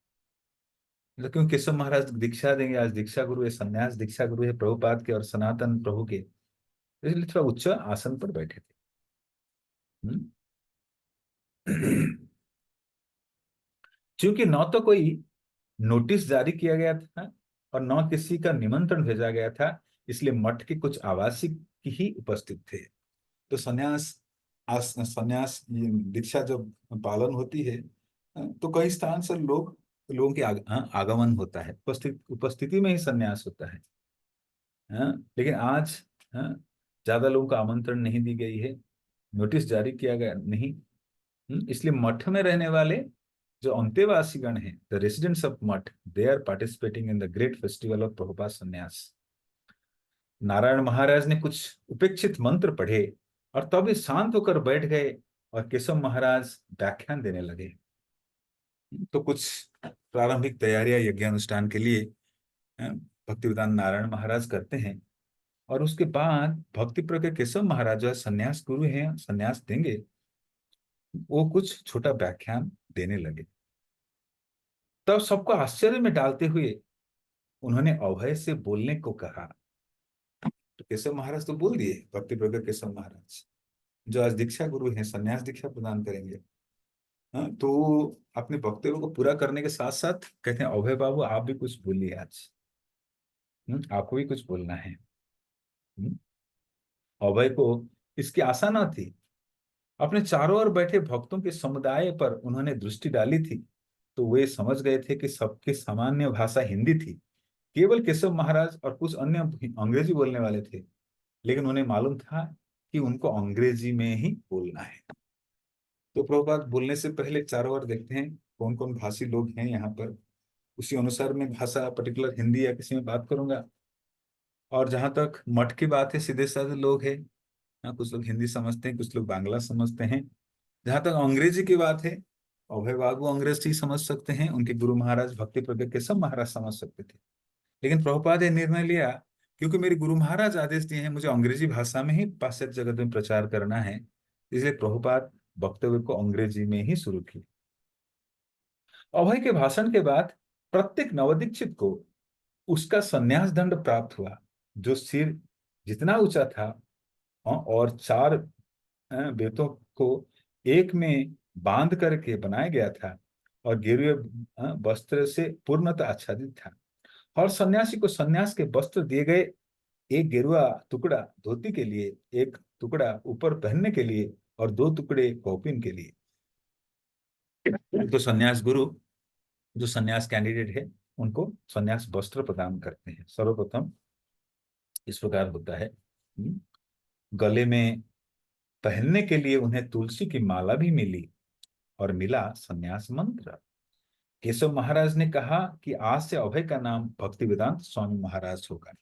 क्योंकि केशव महाराज दीक्षा देंगे, आज दीक्षा गुरु है, संन्यास दीक्षा गुरु है प्रभुपाद के और सनातन प्रभु के, इसलिए थोड़ा उच्च आसन पर बैठे थे। क्योंकि न तो कोई नोटिस जारी किया गया था और न किसी का निमंत्रण भेजा गया था, इसलिए मठ के कुछ आवासिक ही उपस्थित थे। तो संन्यास दीक्षा जब पालन होती है, तो कई स्थान से लोगों के आगमन होता है, उपस्थिति में ही संन्यास होता है। लेकिन आज ज्यादा लोगों को आमंत्रण नहीं दी गई है, नोटिस जारी किया गया नहीं। इसलिए मठ में रहने वाले जो अंतेवासी गण हैं, the residents of Math, they are participating in the great festival of Prabhupada sannyasa. Narayan महाराज ने कुछ उपेक्षित मंत्र पढ़े और तब वे शांत होकर बैठ गए और केशव महाराज व्याख्यान देने लगे। तो कुछ प्रारंभिक तैयारियां यज्ञानुष्ठान के लिए भक्तिवेदांत नारायण महाराज करते हैं। और उसके बाद भक्ति प्रज्ञ केशव महाराज जो है संन्यास गुरु हैं, संन्यास देंगे, वो कुछ छोटा व्याख्यान देने लगे। तब सबको आश्चर्य में डालते हुए उन्होंने अभय से बोलने को कहा। तो केशव महाराज तो बोल दिए, भक्ति प्रज्ञ केशव महाराज जो आज दीक्षा गुरु हैं, संन्यास दीक्षा प्रदान करेंगे। हाँ, तो अपने वक्तव्य को पूरा करने के साथ साथ कहते हैं, अभय बाबू आप भी कुछ बोलिए आज। आपको भी कुछ बोलना है। अभय को इसकी आशा न थी। अपने चारों ओर बैठे भक्तों के समुदाय पर उन्होंने दृष्टि डाली थी, तो वे समझ गए थे कि सबके सामान्य भाषा हिंदी थी। केवल केशव महाराज और कुछ अन्य अंग्रेजी बोलने वाले थे, लेकिन उन्हें मालूम था कि उनको अंग्रेजी में ही बोलना है। तो प्रभुपाद बोलने से पहले चारों ओर देखते हैं कौन कौन भाषी लोग हैं यहाँ पर। उसी अनुसार मैं भाषा पर्टिकुलर हिंदी या किसी में बात करूंगा। और जहां तक मठ की बात है, सीधे साधे लोग हैं। हाँ, कुछ लोग हिंदी समझते हैं, कुछ लोग बांग्ला समझते हैं। जहां तक अंग्रेजी की बात है, अभय बाबू अंग्रेजी समझ सकते हैं, उनके गुरु महाराज भक्ति प्रज्ञ केशव महाराज समझ सकते थे। लेकिन प्रभुपाद ने निर्णय लिया, क्योंकि मेरे गुरु महाराज आदेश दिए हैं मुझे अंग्रेजी भाषा में ही पाश्चात्य जगत में प्रचार करना है, इसलिए प्रभुपाद वक्तव्य को अंग्रेजी में ही शुरू किया। अभय के भाषण के बाद प्रत्येक नवदीक्षित को उसका संन्यास दंड प्राप्त हुआ, जो सिर जितना ऊंचा था और 4 बेतों को एक में बांध करके बनाया गया था और गेरुए वस्त्र से पूर्णतः आच्छादित था। और सन्यासी को सन्यास के वस्त्र दिए गए, एक गेरुआ टुकड़ा धोती के लिए, एक टुकड़ा ऊपर पहनने के लिए और 2 टुकड़े कौपिन के लिए। तो सन्यास गुरु जो सन्यास कैंडिडेट है उनको सन्यास वस्त्र प्रदान करते हैं। सर्वप्रथम इस प्रकार होता है, गले में पहनने के लिए उन्हें तुलसी की माला भी मिली और मिला सन्यास मंत्र। केशव महाराज ने कहा कि आज से अभय का नाम भक्ति वेदांत स्वामी महाराज होगा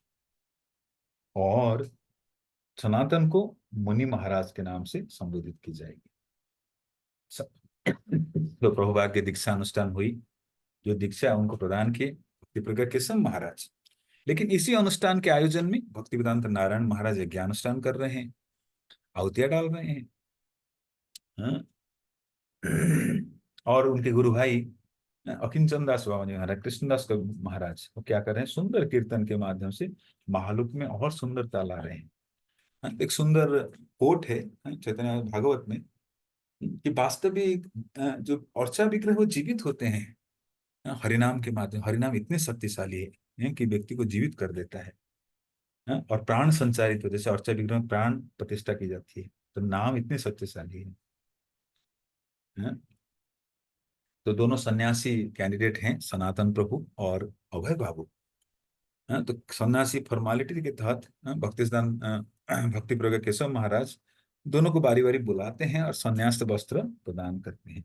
और सनातन को मुनि महाराज के नाम से संबोधित की जाएगी। तो प्रभुपाद की दीक्षा अनुष्ठान हुई। जो दीक्षा उनको प्रदान किए भक्ति प्रज्ञ केशव महाराज। लेकिन इसी अनुष्ठान के आयोजन में भक्ति वेदांत नारायण महाराज यज्ञ अनुष्ठान कर रहे हैं, आहुतियां डाल रहे हैं। हाँ? और उनके गुरु भाई अकिंचन दास बाबा जी महाराज, कृष्णदास महाराज, वो क्या कर रहे हैं, सुंदर कीर्तन के माध्यम से महालुक में और सुंदरता ला रहे हैं। एक सुंदर कोट है चैतन्य भागवत में कि वास्तविक जो अर्चा विग्रह वो जीवित होते हैं हरिनाम के माध्यम। हरिनाम इतने शक्तिशाली है कि व्यक्ति को जीवित कर देता है। और प्राण संचारित हो, जैसे अर्चा विग्रह में प्राण प्रतिष्ठा की जाती है, तो नाम इतने शक्तिशाली है। तो दोनों सन्यासी कैंडिडेट हैं, सनातन प्रभु और अभय बाबू। तो सन्यासी फॉर्मालिटी के तहत भक्ति प्रज्ञ केशव महाराज दोनों को बारी बारी बुलाते हैं और सन्यास वस्त्र प्रदान करते हैं।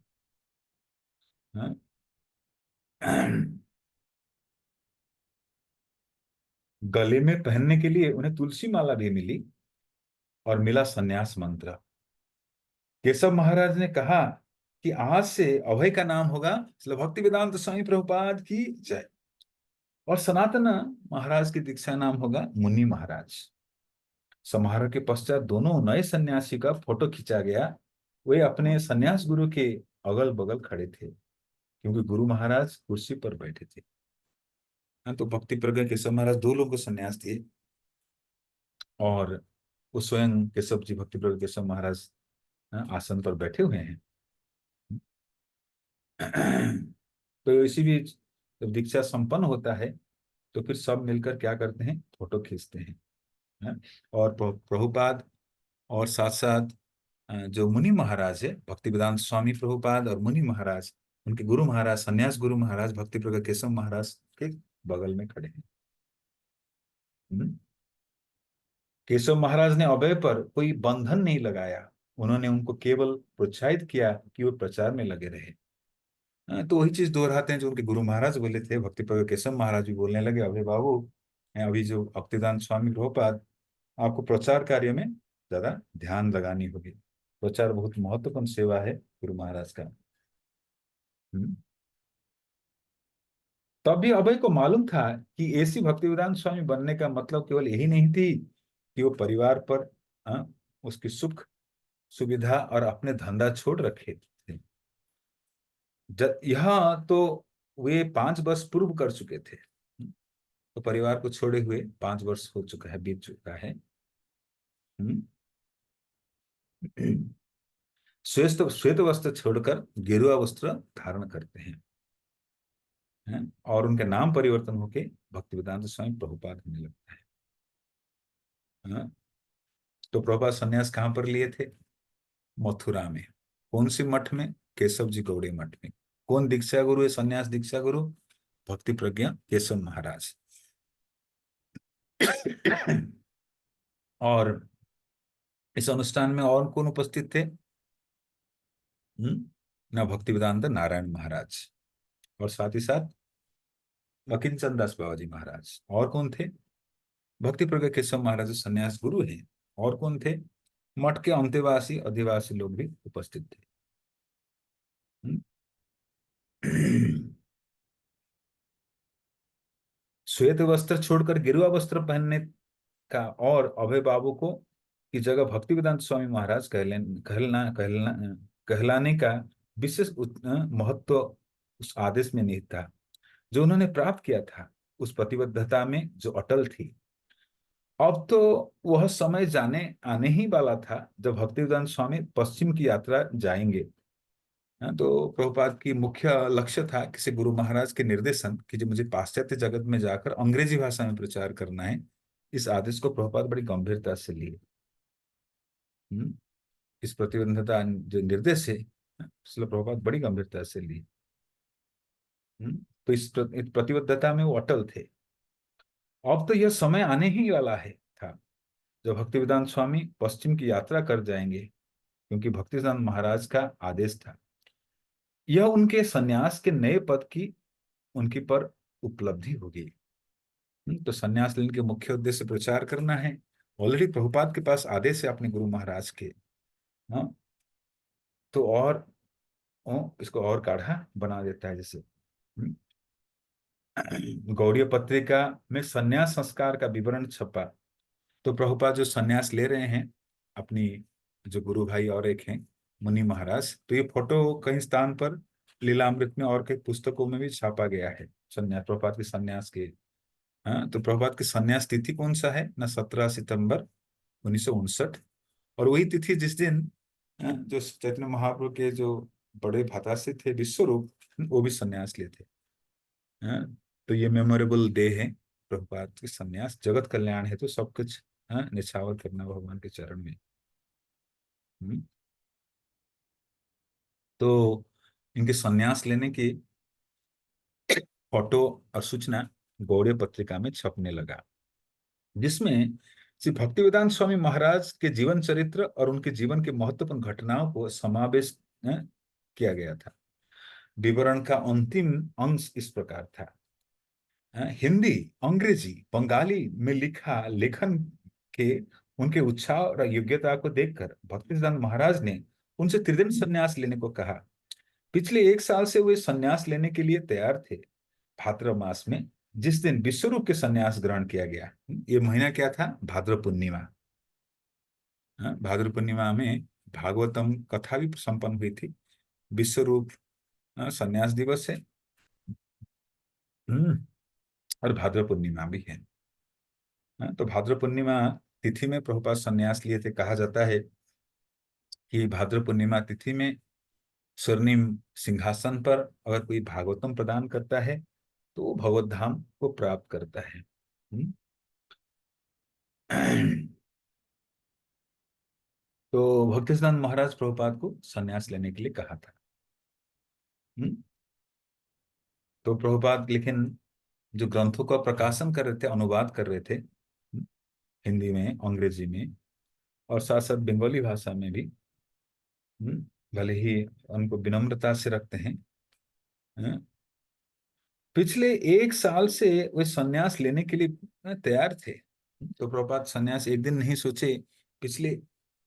गले में पहनने के लिए उन्हें तुलसी माला भी मिली और मिला सन्यास मंत्र। केशव महाराज ने कहा कि आज से अभय का नाम होगा भक्ति वेदांत स्वामी प्रभुपाद की जय, और सनातन महाराज की दीक्षा नाम होगा मुनि महाराज। समारोह के पश्चात दोनों नए सन्यासी का फोटो खींचा गया। वे अपने सन्यास गुरु के अगल बगल खड़े थे, क्योंकि गुरु महाराज कुर्सी पर बैठे थे। तो भक्ति प्रज्ञ केशव महाराज 2 लोगों को सन्यास दिए और वो स्वयं केशव जी भक्ति प्रज्ञ केशव महाराज आसन पर बैठे हुए हैं। तो इसी बीच जब दीक्षा संपन्न होता है तो फिर सब मिलकर क्या करते हैं, फोटो खींचते हैं। और प्रभुपाद और साथ साथ जो मुनि महाराज है, भक्ति वेदांत स्वामी प्रभुपाद और मुनि महाराज, उनके गुरु महाराज सन्यास गुरु महाराज भक्ति प्रज्ञ केशव महाराज के बगल में खड़े हैं। केशव महाराज ने अभय पर कोई बंधन नहीं लगाया, उन्होंने उनको केवल प्रोत्साहित किया कि वो प्रचार में लगे रहे। तो वही चीज दोहराते हैं जो उनके गुरु महाराज बोले थे। भक्ति प्रज्ञ केशव महाराज भी बोलने लगे, अभय बाबू अभी जो भक्तिदान स्वामी प्रभुपाद आपको प्रचार कार्य में ज्यादा ध्यान लगानी होगी। प्रचार बहुत महत्वपूर्ण सेवा है गुरु महाराज का। हम्म। तब भी अभय को मालूम था कि ऐसी भक्तिवेदांत स्वामी बनने का मतलब केवल यही नहीं थी कि वो परिवार पर उसकी सुख सुविधा और अपने धंधा छोड़ रखे थे। यहाँ तो वे 5 वर्ष पूर्व कर चुके थे। तो परिवार को छोड़े हुए 5 वर्ष हो चुका है, बीत चुका है। हम्म। श्वेत श्वेत वस्त्र छोड़कर गेरुआ वस्त्र धारण करते हैं और उनका नाम परिवर्तन होके भक्तिवेदांत स्वामी प्रभुपाद होने लगता है। हाँ? तो प्रभुपाद सन्यास कहाँ पर लिए थे? मथुरा में। कौन सी मठ में? केशव जी गौड़े मठ में। कौन दीक्षा गुरु है? सन्यास दीक्षा गुरु भक्ति प्रज्ञा केशव महाराज। और इस अनुष्ठान में और कौन उपस्थित थे? ना भक्ति वेदांत नारायण महाराज और साथ ही साथ अकिंचन दास बाबा जी महाराज। और कौन थे? भक्ति प्रज्ञा केशव महाराज सन्यास गुरु हैं। और कौन थे? मठ के अंतेवासी अधिवासी लोग भी उपस्थित थे। श्वेत वस्त्र छोड़कर गेरुआ वस्त्र पहनने का और अभय बाबू को की जगह भक्ति वेदांत स्वामी महाराज कहलाने का विशेष महत्व उस आदेश में निहित था जो उन्होंने प्राप्त किया था। उस प्रतिबद्धता में जो अटल थी। अब तो वह समय जाने आने ही वाला था जब भक्तिवेदांत स्वामी पश्चिम की यात्रा जाएंगे। तो प्रभुपाद की मुख्य लक्ष्य था किसी गुरु महाराज के निर्देशन कि जो मुझे पाश्चात्य जगत में जाकर अंग्रेजी भाषा में प्रचार करना है। इस आदेश को प्रभुपाद बड़ी गंभीरता से लिए। हम्म, इस प्रतिबद्धता जो निर्देश है इसलिए प्रभुपाद बड़ी गंभीरता से लिए। तो इस प्रतिबद्धता में वो अटल थे। अब तो यह समय आने ही वाला है था जब भक्तिवेदांत स्वामी पश्चिम की यात्रा कर जाएंगे क्योंकि भक्तिवेदांत महाराज का आदेश था। यह उनके सन्यास के नए पद की उनकी पर उपलब्धि होगी। तो सन्यास लेने के मुख्य उद्देश्य प्रचार करना है। ऑलरेडी प्रभुपाद के पास आदेश है अपने गुरु महाराज के। हाँ। तो और इसको और गाढ़ा बना देता है जैसे गौड़ीय पत्रिका में सन्यास संस्कार का विवरण छपा। तो प्रभुपाद जो सन्यास ले रहे हैं अपनी जो गुरु भाई और एक हैं मुनि महाराज, तो ये फोटो कई स्थान पर लीलामृत में और कई पुस्तकों में भी छापा गया है सन्यास प्रभुपाद के सन्यास के। हाँ, तो प्रभुपाद की सन्यास तिथि कौन सा है ना? 17 सितंबर 1959। और वही तिथि जिस दिन जो चैतन्य महाप्रभु के जो बड़े भ्राताश्री थे विश्वरूप, वो भी सन्यास लिए थे। हाँ, तो ये मेमोरेबल डे है प्रभुपाद की सन्यास। जगत कल्याण है तो सब कुछ निछावर करना भगवान के चरण में। हम्म, तो इनके सन्यास लेने की फोटो और सूचना गौड़ीय पत्रिका में छपने लगा जिसमें श्री भक्तिवेदांत स्वामी महाराज के जीवन चरित्र और उनके जीवन के महत्वपूर्ण घटनाओं को समावेश किया गया था। विवरण का अंतिम अंश इस प्रकार था। हिंदी अंग्रेजी बंगाली में लिखा लेखन के उनके उत्साह और योग्यता को देखकर भक्तिवेदांत महाराज ने उनसे त्रिदिन संन्यास लेने को कहा। पिछले 1 साल से वे संन्यास लेने के लिए तैयार थे। भाद्रव मास में जिस दिन विश्वरूप के संन्यास ग्रहण किया गया, ये महीना क्या था? भाद्र पूर्णिमा। भाद्र पूर्णिमा में भागवतम कथा भी संपन्न हुई थी। विश्वरूप संन्यास दिवस है। हम्म, और भाद्र पूर्णिमा भी है। तो भाद्र पूर्णिमा तिथि में प्रभुपाद संन्यास लिए थे। कहा जाता है कि भाद्र पूर्णिमा तिथि में स्वर्णिम सिंहासन पर अगर कोई भागवतम प्रदान करता है तो वो भगवत धाम को प्राप्त करता है। तो भक्तिसिद्धांत महाराज प्रभुपाद को संन्यास लेने के लिए कहा था। तो प्रभुपाद लेकिन जो ग्रंथों का प्रकाशन कर रहे थे, अनुवाद कर रहे थे हिंदी में अंग्रेजी में और साथ साथ बंगाली भाषा में भी। भले ही उनको विनम्रता से रखते हैं। पिछले 1 साल से वे संन्यास लेने के लिए तैयार थे। तो प्रभुपाद संन्यास एक दिन नहीं सोचे। पिछले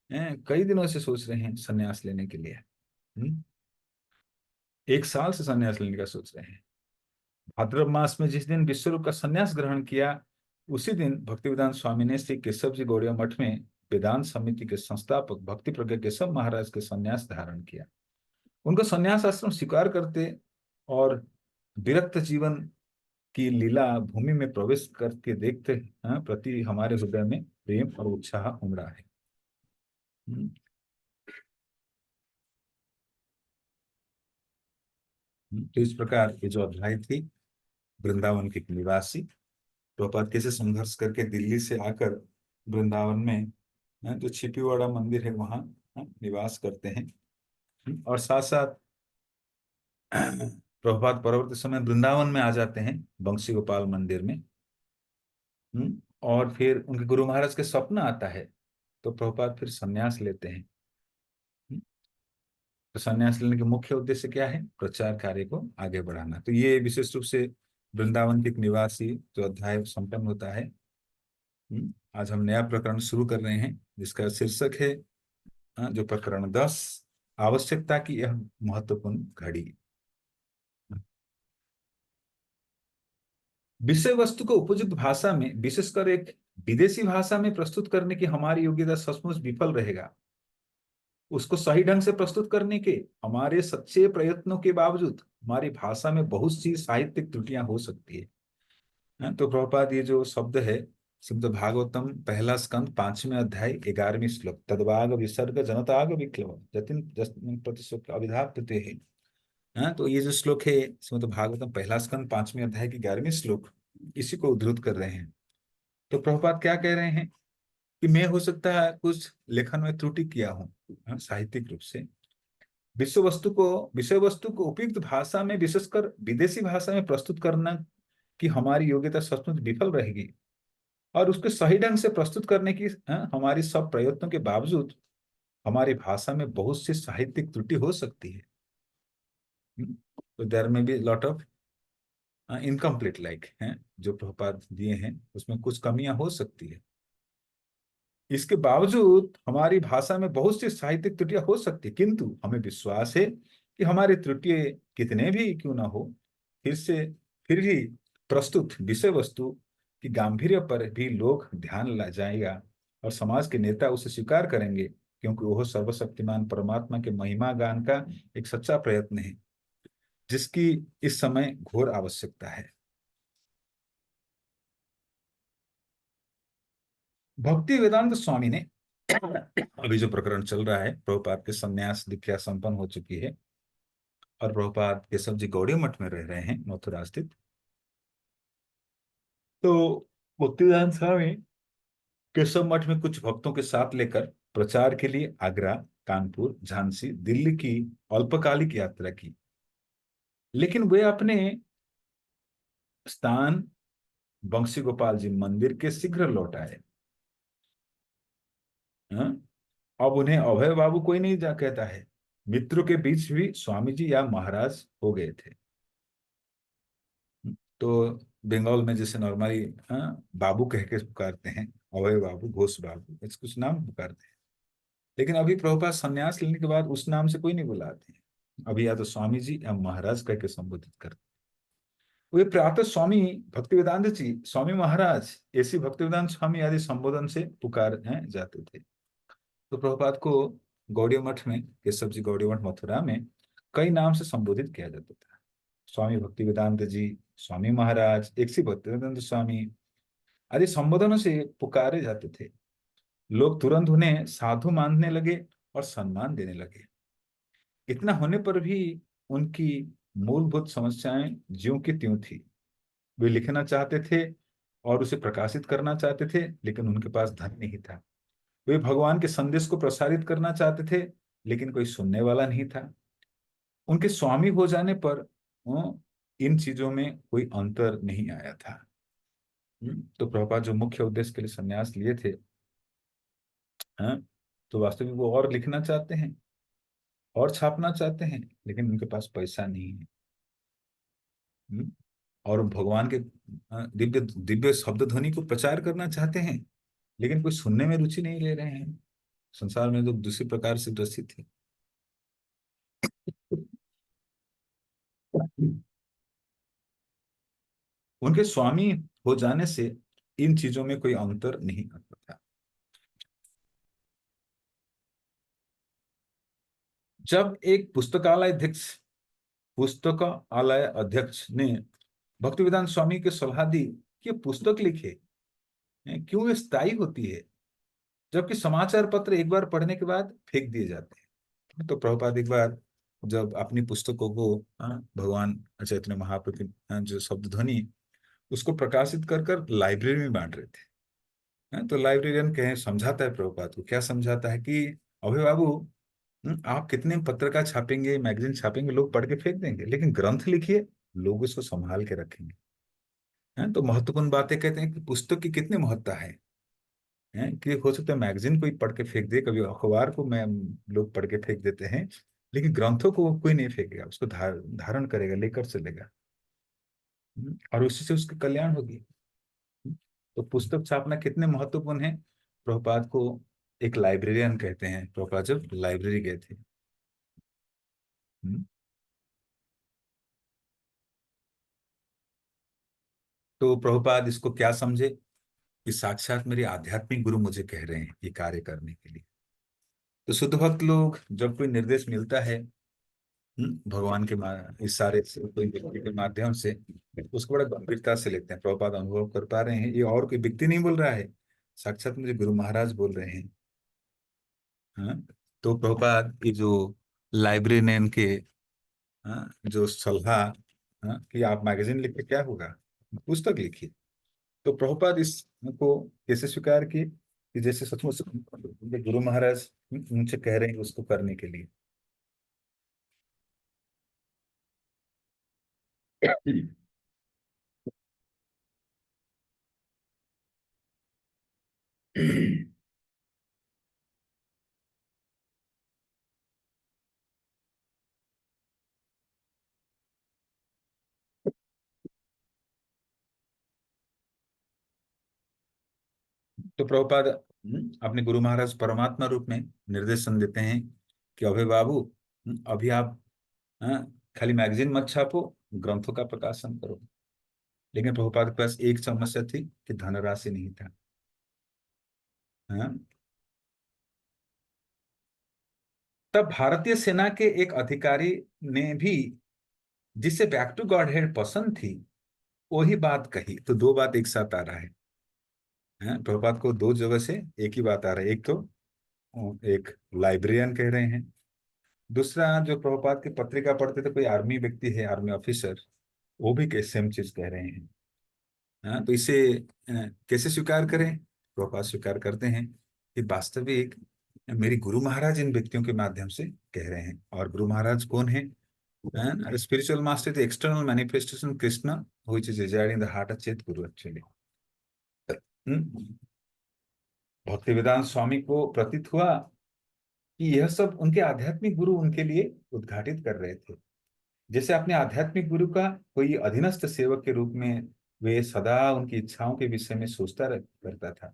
कई दिनों से सोच रहे हैं संन्यास लेने के लिए। 1 साल से संन्यास लेने का सोच रहे हैं। भाद्रव मास में जिस दिन विश्वरूप का संन्यास ग्रहण किया, उसी दिन भक्तिवेदांत स्वामी ने श्री केशव जी गौड़िया मठ में वेदांत समिति के संस्थापक भक्ति प्रज्ञा केशव महाराज के संन्यास धारण किया। उनको संन्यास आश्रम स्वीकार करते और विरक्त जीवन की लीला भूमि में प्रवेश करके देखते प्रति हमारे हृदय में प्रेम और उत्साह उमड़ा है। हम्म, तो इस प्रकार ये जो अध्याय थी, वृंदावन के निवासी प्रभुपाद कैसे संघर्ष करके दिल्ली से आकर वृंदावन में जो छिपीवाड़ा मंदिर है वहाँ निवास करते हैं। और साथ साथ प्रभुपाद परवर्ती समय वृंदावन में आ जाते हैं, बंसी गोपाल मंदिर में। और फिर उनके गुरु महाराज के स्वप्न आता है, तो प्रभुपाद फिर संन्यास लेते हैं। तो संन्यास लेने के मुख्य उद्देश्य क्या है? प्रचार कार्य को आगे बढ़ाना। तो ये विशेष रूप से वृंदावन के एक निवासी जो अध्याय संपन्न होता है। आज हम नया प्रकरण शुरू कर रहे हैं जिसका शीर्षक है जो प्रकरण 10, आवश्यकता की यह महत्वपूर्ण घड़ी। विषय वस्तु को उपयुक्त भाषा में, विशेषकर एक विदेशी भाषा में प्रस्तुत करने की हमारी योग्यता सचमुच विफल रहेगा। उसको सही ढंग से प्रस्तुत करने के हमारे सच्चे प्रयत्नों के बावजूद हमारी भाषा में बहुत सी साहित्यिक त्रुटियां हो सकती है। तो प्रभुपाद ये जो शब्द है, श्रीमद् भागवतम पहला स्कंद 5वें अध्याय 11वीं श्लोक, तद्वाग विसर्ग जनताग विक्लव जतिन प्रतिशोक अविधाप्यते है। तो ये जो श्लोक है श्रीमद् भागवतम पहला स्कंद 5वें अध्याय की 11वीं श्लोक, इसी को उद्धृत कर रहे हैं। तो प्रभुपाद क्या कह रहे हैं कि मैं हो सकता है कुछ लेखन में त्रुटि किया हूँ साहित्यिक रूप से। विषय वस्तु को उपयुक्त भाषा में, विशेषकर विदेशी भाषा में प्रस्तुत करना कि हमारी योग्यता सचमुच विफल रहेगी। और उसके सही ढंग से प्रस्तुत करने की हमारी सब प्रयत्नों के बावजूद हमारी भाषा में बहुत सी साहित्यिक त्रुटि हो सकती है। तो देयर में be lot of incomplete like हैं जो प्रभुपाद दिए हैं, उसमें कुछ कमियां हो सकती है। इसके बावजूद हमारी भाषा में बहुत सी साहित्यिक त्रुटियां हो सकती, किंतु हमें विश्वास है कि हमारी त्रुटियां कितने भी क्यों ना हो, फिर भी प्रस्तुत विषय वस्तु की गांधीर्य पर भी लोग ध्यान ला जाएगा और समाज के नेता उसे स्वीकार करेंगे, क्योंकि वह सर्वशक्तिमान परमात्मा के महिमा गान का एक सच्चा प्रयत्न है जिसकी इस समय घोर आवश्यकता है। भक्ति वेदांत स्वामी ने अभी जो प्रकरण चल रहा है, प्रभुपाद के संन्यास दीक्षा संपन्न हो चुकी है और प्रभुपाद केशव जी गौड़ी मठ में रह रहे हैं मथुरा स्थित। तो भक्तिवेदांत स्वामी केशव मठ में कुछ भक्तों के साथ लेकर प्रचार के लिए आगरा, कानपुर, झांसी, दिल्ली की अल्पकालिक यात्रा की, लेकिन वे अपने स्थान बंसी गोपाल जी मंदिर के शीघ्र लौट आए। हाँ? अब उन्हें अभय बाबू कोई नहीं जा कहता है। मित्रों के बीच भी स्वामी जी या महाराज हो गए थे। तो बंगाल में जैसे नॉर्मली बाबू कह के पुकारते हैं, अभय बाबू, घोष बाबू, ऐसे कुछ नाम पुकारते हैं। लेकिन अभी प्रभुपाद संन्यास लेने के बाद उस नाम से कोई नहीं बुलाते हैं। अभी या तो स्वामी जी या महाराज कह के संबोधित करते हैं। वे प्रातः स्वामी भक्तिवेदांत जी, स्वामी महाराज, ऐसी भक्तिवेदांत स्वामी आदि संबोधन से पुकार जाते थे। तो प्रभुपाद को गौड़ीय मठ में, केशव जी गौड़ीय मठ मथुरा में कई नाम से संबोधित किया जाता था। स्वामी भक्तिवेदांत जी, स्वामी महाराज, एक सी भक्तिवेदांत स्वामी आदि संबोधनों से पुकारे जाते थे। लोग तुरंत उन्हें साधु मानने लगे और सम्मान देने लगे। इतना होने पर भी उनकी मूलभूत समस्याएं ज्यों की त्यों थी। वे लिखना चाहते थे और उसे प्रकाशित करना चाहते थे, लेकिन उनके पास धन नहीं था। वे भगवान के संदेश को प्रसारित करना चाहते थे, लेकिन कोई सुनने वाला नहीं था। उनके स्वामी हो जाने पर इन चीजों में कोई अंतर नहीं आया था। तो प्रभुपाद जो मुख्य उद्देश्य के लिए संन्यास लिए थे, हाँ, तो वास्तविक वो और लिखना चाहते हैं और छापना चाहते हैं, लेकिन उनके पास पैसा नहीं है। और भगवान के दिव्य दिव्य शब्द ध्वनि को प्रचार करना चाहते हैं, लेकिन कोई सुनने में रुचि नहीं ले रहे हैं। संसार में लोग दूसरे प्रकार से ग्रसित थे। उनके स्वामी हो जाने से इन चीजों में कोई अंतर नहीं आता था। जब एक पुस्तकालय अध्यक्ष ने भक्तिवेदांत स्वामी की सलाह दी कि पुस्तक लिखे, क्यों ये स्थायी होती है, जबकि समाचार पत्र एक बार पढ़ने के बाद फेंक दिए जाते हैं। तो प्रभुपाद एक बार जब अपनी पुस्तकों को भगवान चैतन्य महाप्रभु की जो शब्द ध्वनि उसको प्रकाशित कर कर लाइब्रेरी में बांट रहे थे। तो लाइब्रेरियन कहे समझाता है प्रभुपाद को, क्या समझाता है कि अभय बाबू, आप कितने पत्रिका छापेंगे, मैगजीन छापेंगे, लोग पढ़ के फेंक देंगे, लेकिन ग्रंथ लिखिए, लोग उसको संभाल के रखेंगे। तो महत्वपूर्ण बातें कहते हैं कि पुस्तक की कितनी महत्ता है कि हो सकता है मैगजीन कोई पढ़ के फेंक दे, कभी अखबार को मैं लोग पढ़ के फेंक देते हैं, लेकिन ग्रंथों को कोई नहीं फेंकेगा, उसको धारण करेगा, लेकर चलेगा। और उसी से उसका कल्याण होगी। तो पुस्तक छापना कितने महत्वपूर्ण है, प्रभुपाद को एक लाइब्रेरियन कहते हैं, प्रभुपाद जब लाइब्रेरी गए थे। हम्म, तो प्रभुपाद इसको क्या समझे कि साक्षात मेरे आध्यात्मिक गुरु मुझे कह रहे हैं ये कार्य करने के लिए। तो शुद्ध भक्त लोग जब कोई निर्देश मिलता है भगवान के इशारे से, कोई व्यक्ति के माध्यम से, उसको बड़ा गंभीरता से लेते हैं। प्रभुपाद अनुभव कर पा रहे हैं ये और कोई व्यक्ति नहीं बोल रहा है, साक्षात मुझे गुरु महाराज बोल रहे हैं। हाँ, तो प्रभुपाद की जो लाइब्रेरियन के जो सलाह, कि आप मैगजीन लिख के क्या होगा, पुस्तक लिखिए। तो प्रभुपाद इसको कैसे स्वीकार किए कि जैसे सचमुच उनके गुरु महाराज उनसे कह रहे हैं उसको करने के लिए। तो प्रभुपाद अपने गुरु महाराज परमात्मा रूप में निर्देशन देते हैं कि अभय बाबू, अभी आप खाली मैगजीन मत छापो, ग्रंथों का प्रकाशन करो। लेकिन प्रभुपाद के पास एक समस्या थी कि धनराशि नहीं था। हाँ, तब भारतीय सेना के एक अधिकारी ने भी, जिसे बैक टू गॉड हेड पसंद थी, वही बात कही। तो दो बात एक साथ आ रहा है। प्रभुपाद को दो जगह से एक ही बात आ रहा है। एक तो एक लाइब्रेरियन कह रहे हैं, दूसरा जो प्रभुपाद की पत्रिका पढ़ते थे कोई आर्मी व्यक्ति है, आर्मी ऑफिसर, वो भी सेम चीज कह रहे हैं। तो इसे कैसे स्वीकार करें। प्रभुपाद स्वीकार करते हैं कि वास्तविक मेरी गुरु महाराज इन व्यक्तियों के माध्यम से कह रहे हैं। और गुरु महाराज कौन है? Spiritual master the external manifestation Krishna which is resided in the heart of chaitya guru actually. भक्ति वेदांत स्वामी को प्रतीत हुआ कि यह सब उनके आध्यात्मिक गुरु उनके लिए उद्घाटित कर रहे थे। जैसे अपने आध्यात्मिक गुरु का कोई अधीनस्थ सेवक के रूप में वे सदा उनकी इच्छाओं के विषय में सोचता करता था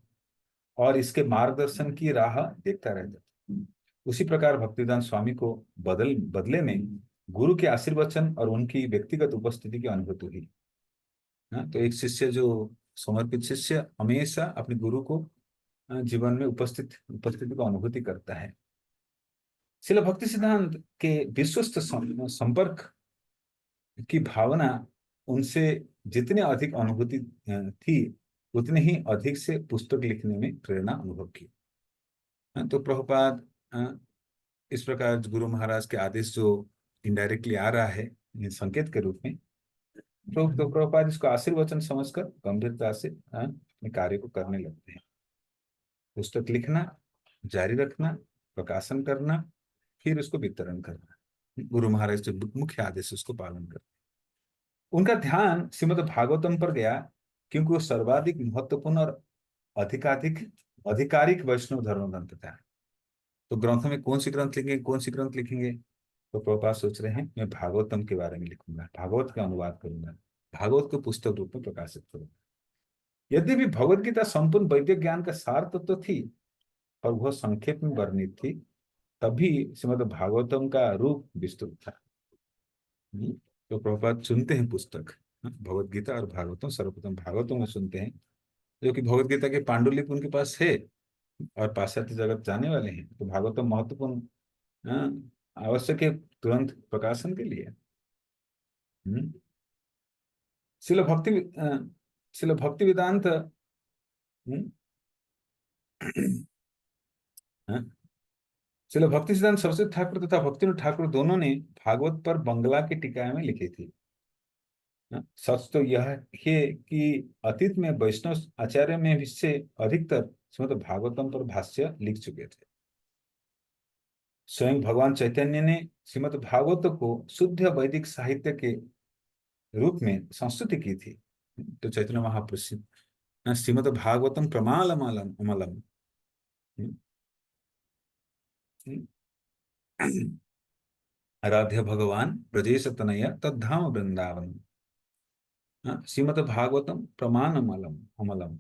और इसके मार्गदर्शन की राह देखता रहता था। उसी प्रकार भक्तिवेदांत स्वामी को बदले में गुरु के आशीर्वचन और उनकी व्यक्तिगत उपस्थिति की अनुभूति हुई। तो एक शिष्य जो समर्पित शिष्य हमेशा अपने गुरु को जीवन में उपस्थिति को अनुभूति करता है। शिल भक्ति सिद्धांत के विश्वस्त संपर्क की भावना उनसे जितने अधिक अनुभूति थी, उतने ही अधिक से पुस्तक लिखने में प्रेरणा अनुभव की। तो प्रभुपाद इस प्रकार गुरु महाराज के आदेश जो इनडायरेक्टली आ रहा है संकेत के रूप में, तो प्रभुपाद इसको आशीर्वचन समझकर गंभीरता से अपने कार्य को करने लगते हैं। पुस्तक लिखना, जारी रखना, प्रकाशन करना, फिर उसको वितरण करना, गुरु महाराज जो मुख्य आदेश उसको पालन करना। उनका ध्यान श्रीमद् भागवतम पर गया क्योंकि वो सर्वाधिक महत्वपूर्ण और अधिकाधिक आधिकारिक वैष्णव धर्म ग्रंथ था। तो ग्रंथों में कौन सी ग्रंथ लिखेंगे, कौन सी ग्रंथ लिखेंगे? तो प्रभुपाद सोच रहे हैं मैं भागवतम के बारे में लिखूंगा, भागवत का अनुवाद करूंगा, भागवत को पुस्तक रूप में प्रकाशित करूंगा। यद्यपि भगवत गीता संपूर्ण वैदिक ज्ञान का सार तत्व थी, और वह संक्षेप में वर्णित थी, तभी श्रीमद् भागवतम का रूप विस्तृत था। तो प्रभुपाद चुनते हैं पुस्तक, भगवत गीता और भागवतम, सर्वप्रथम भागवतों में सुनते हैं, जो कि भगवत गीता के पांडुलिपि उनके पास है और पाश्चात्य जगत जाने वाले हैं, तो भागवतम महत्वपूर्ण, आवश्यक है तुरंत प्रकाशन के लिए। हम्म। शिल भक्ति शिल भक्ति वेदांत, शिल भक्ति सिद्धांत सरस्वती ठाकुर तथा भक्तिनाथ ठाकुर दोनों ने भागवत पर बंगला की टीका में लिखी थी। सच तो यह है कि अतीत में वैष्णव आचार्य में भी से अधिकतर श्रीमद् भागवतम पर भाष्य लिख चुके थे। स्वयं भगवान चैतन्य ने श्रीमद् भागवत को शुद्ध वैदिक साहित्य के रूप में संस्तुति की थी। तो चैतन्य महाप्रभु श्रीमद् भागवतम प्रमालम अमलम, आराध्य भगवान ब्रजेश तनय तद्धाम वृंदावन, श्रीमद् भागवतम प्रमाण अमलम अमलम,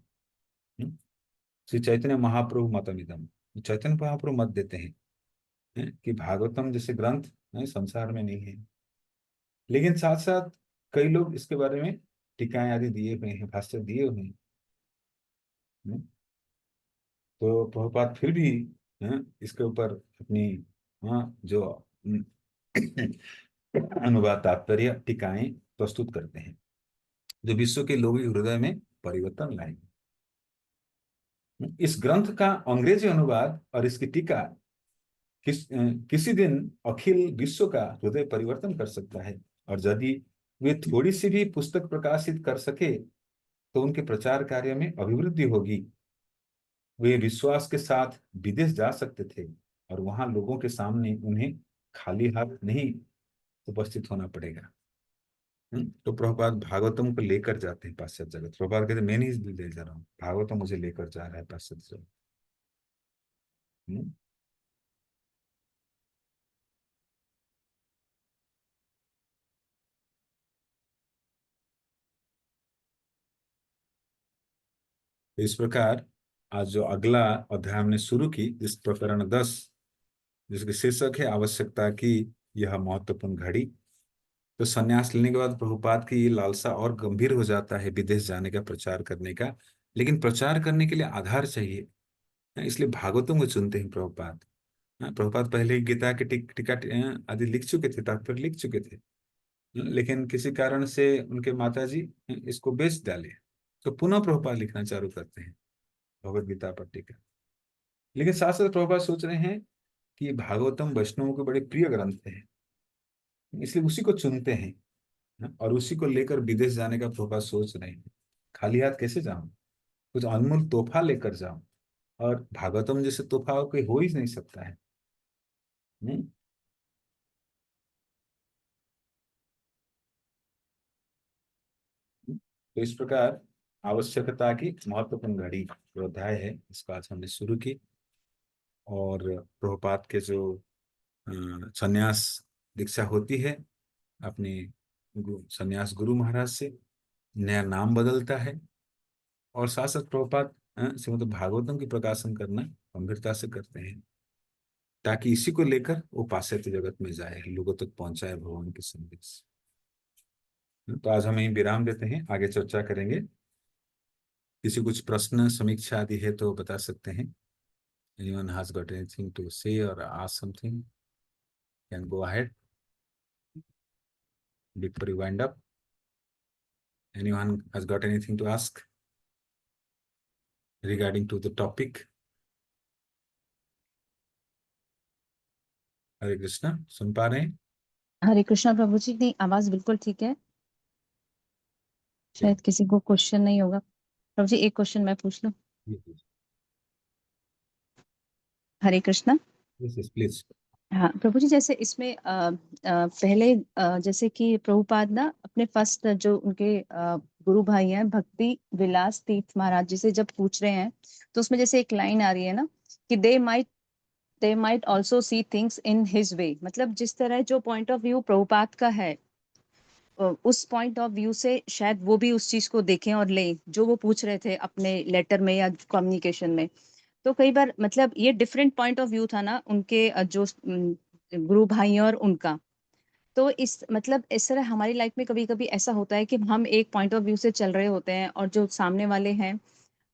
श्री चैतन्य महाप्रभु मतमिदम। चैतन्य महाप्रभु मत देते हैं कि भागवतम जैसे ग्रंथ संसार में नहीं है, लेकिन साथ साथ कई लोग इसके बारे में टीकाएं आदि दिए हुए हैं, भाष्य दिए हुए हैं। तो प्रभुपाद फिर भी इसके ऊपर अपनी जो अनुवाद तात्पर्य टीकाएं प्रस्तुत करते हैं, जो विश्व के लोगों के हृदय में परिवर्तन लाएंगे। इस ग्रंथ का अंग्रेजी अनुवाद और इसकी टीका किसी दिन अखिल विश्व का हृदय परिवर्तन कर सकता है, और यदि वे थोड़ी सी भी पुस्तक प्रकाशित कर सके तो उनके प्रचार कार्य में अभिवृद्धि होगी। वे विश्वास के साथ विदेश जा सकते थे और वहां लोगों के सामने उन्हें खाली हाथ नहीं उपस्थित होना पड़ेगा। तो प्रभुपाद भागवतम को लेकर जाते हैं पाश्चात्य जगत। प्रभुपाद कहते मैं नहीं ले जा रहा हूँ, भागवतम मुझे लेकर जा रहा है पाश्चात्य जगत। इस प्रकार आज जो अगला अध्याय हमने शुरू की, इस प्रकरण 10, जिसके शीर्षक है आवश्यकता की यह महत्वपूर्ण घड़ी। तो संन्यास लेने के बाद प्रभुपाद की ये लालसा और गंभीर हो जाता है विदेश जाने का, प्रचार करने का। लेकिन प्रचार करने के लिए आधार चाहिए, इसलिए भागवतों को चुनते हैं प्रभुपाद। प्रभुपाद पहले ही गीता के टीका आदि लिख चुके थे, तात्पर्य लिख चुके थे, लेकिन किसी कारण से उनके माताजी इसको बेच डाले, तो पुनः प्रभुपाद लिखना चालू करते हैं भगवद गीता पर टीका। लेकिन साथ साथ प्रभुपाद सोच रहे हैं कि भागवतम वैष्णवों के बड़े प्रिय ग्रंथ है, इसलिए उसी को चुनते हैं और उसी को लेकर विदेश जाने का प्रभुपाद सोच रहे हैं। खाली हाथ कैसे जाऊं, कुछ अनमोल तोहफा लेकर जाऊं, और भागवतम जैसे तोहफा कोई हो ही नहीं सकता है। नहीं? तो इस प्रकार आवश्यकता की महत्वपूर्ण घड़ी जो अध्याय है, इसको आज हमने शुरू की। और प्रभुपाद के जो संन्यास दीक्षा होती है अपने संन्यास गुरु महाराज से, नया नाम बदलता है, और साथ साथ प्रभुपाद श्रीमद् भागवतम की प्रकाशन करना गंभीरता से करते हैं, ताकि इसी को लेकर वो पाश्चात्य जगत में जाए, लोगों तक पहुंचाए भगवान के संदेश। तो आज हम यहीं विराम देते हैं, आगे चर्चा करेंगे। किसी कुछ प्रश्न समीक्षा आदि है तो बता सकते हैं। Anyone has got anything to say or ask something, can go ahead before we wind up. Anyone has got anything to ask regarding to the topic? हरे कृष्णा, सुन पा रहे हैं? हरे कृष्णा प्रभु जी, नहीं आवाज बिल्कुल ठीक है। शायद किसी को क्वेश्चन नहीं होगा। प्रभु जी एक क्वेश्चन मैं पूछ लूं? हरे कृष्णा। प्लीज। हाँ प्रभु जी, जैसे इसमें पहले जैसे कि प्रभुपाद ना अपने फर्स्ट जो उनके गुरु भाई हैं भक्ति विलास तीर्थ महाराज जी से जब पूछ रहे हैं, तो उसमें जैसे एक लाइन आ रही है ना कि they might also see things in his way, मतलब जिस तरह जो पॉइंट ऑफ व्यू प्रभुपाद का है उस पॉइंट ऑफ व्यू से शायद वो भी उस चीज को देखें और लें जो वो पूछ रहे थे अपने लेटर में या कम्युनिकेशन में। तो कई बार मतलब ये डिफरेंट पॉइंट ऑफ व्यू था ना उनके, जो गुरु भाई और उनका। तो इस मतलब इस तरह हमारी लाइफ में कभी कभी ऐसा होता है कि हम एक पॉइंट ऑफ व्यू से चल रहे होते हैं, और जो सामने वाले हैं,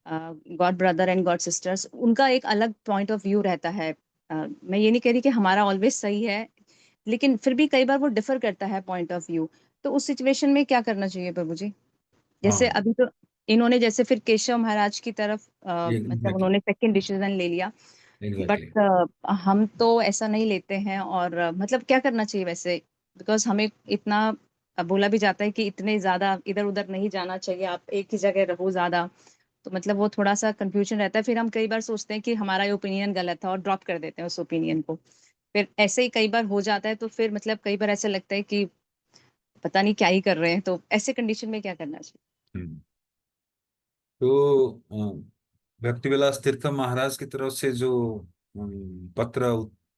God brother and God sisters, उनका एक अलग पॉइंट ऑफ व्यू रहता है। मैं ये नहीं कह रही कि हमारा ऑलवेज सही है, लेकिन फिर भी कई बार वो डिफर करता है पॉइंट ऑफ व्यू। तो उस सिचुएशन में क्या करना चाहिए प्रभु जी? जैसे हाँ, अभी तो इन्होंने जैसे फिर केशव महाराज की तरफ मतलब एग्जैक्टली, उन्होंने सेकंड डिसीजन ले लिया। एग्जैक्टली। बट हम तो ऐसा नहीं लेते हैं, और मतलब क्या करना चाहिए वैसे? बिकॉज हमें इतना बोला भी जाता है कि इतने ज्यादा इधर उधर नहीं जाना चाहिए, आप एक ही जगह रहो ज्यादा। तो मतलब वो थोड़ा सा कंफ्यूजन रहता है, फिर हम कई बार सोचते हैं कि हमारा ओपिनियन गलत था और ड्रॉप कर देते हैं उस ओपिनियन को। फिर ऐसे ही कई बार हो जाता है, तो फिर मतलब कई बार ऐसा लगता है कि पता नहीं क्या ही कर रहे हैं, तो ऐसे कंडीशन में क्या करना चाहिए? हम्म। तो भक्ति विलास तीर्थ महाराज की तरफ से जो पत्र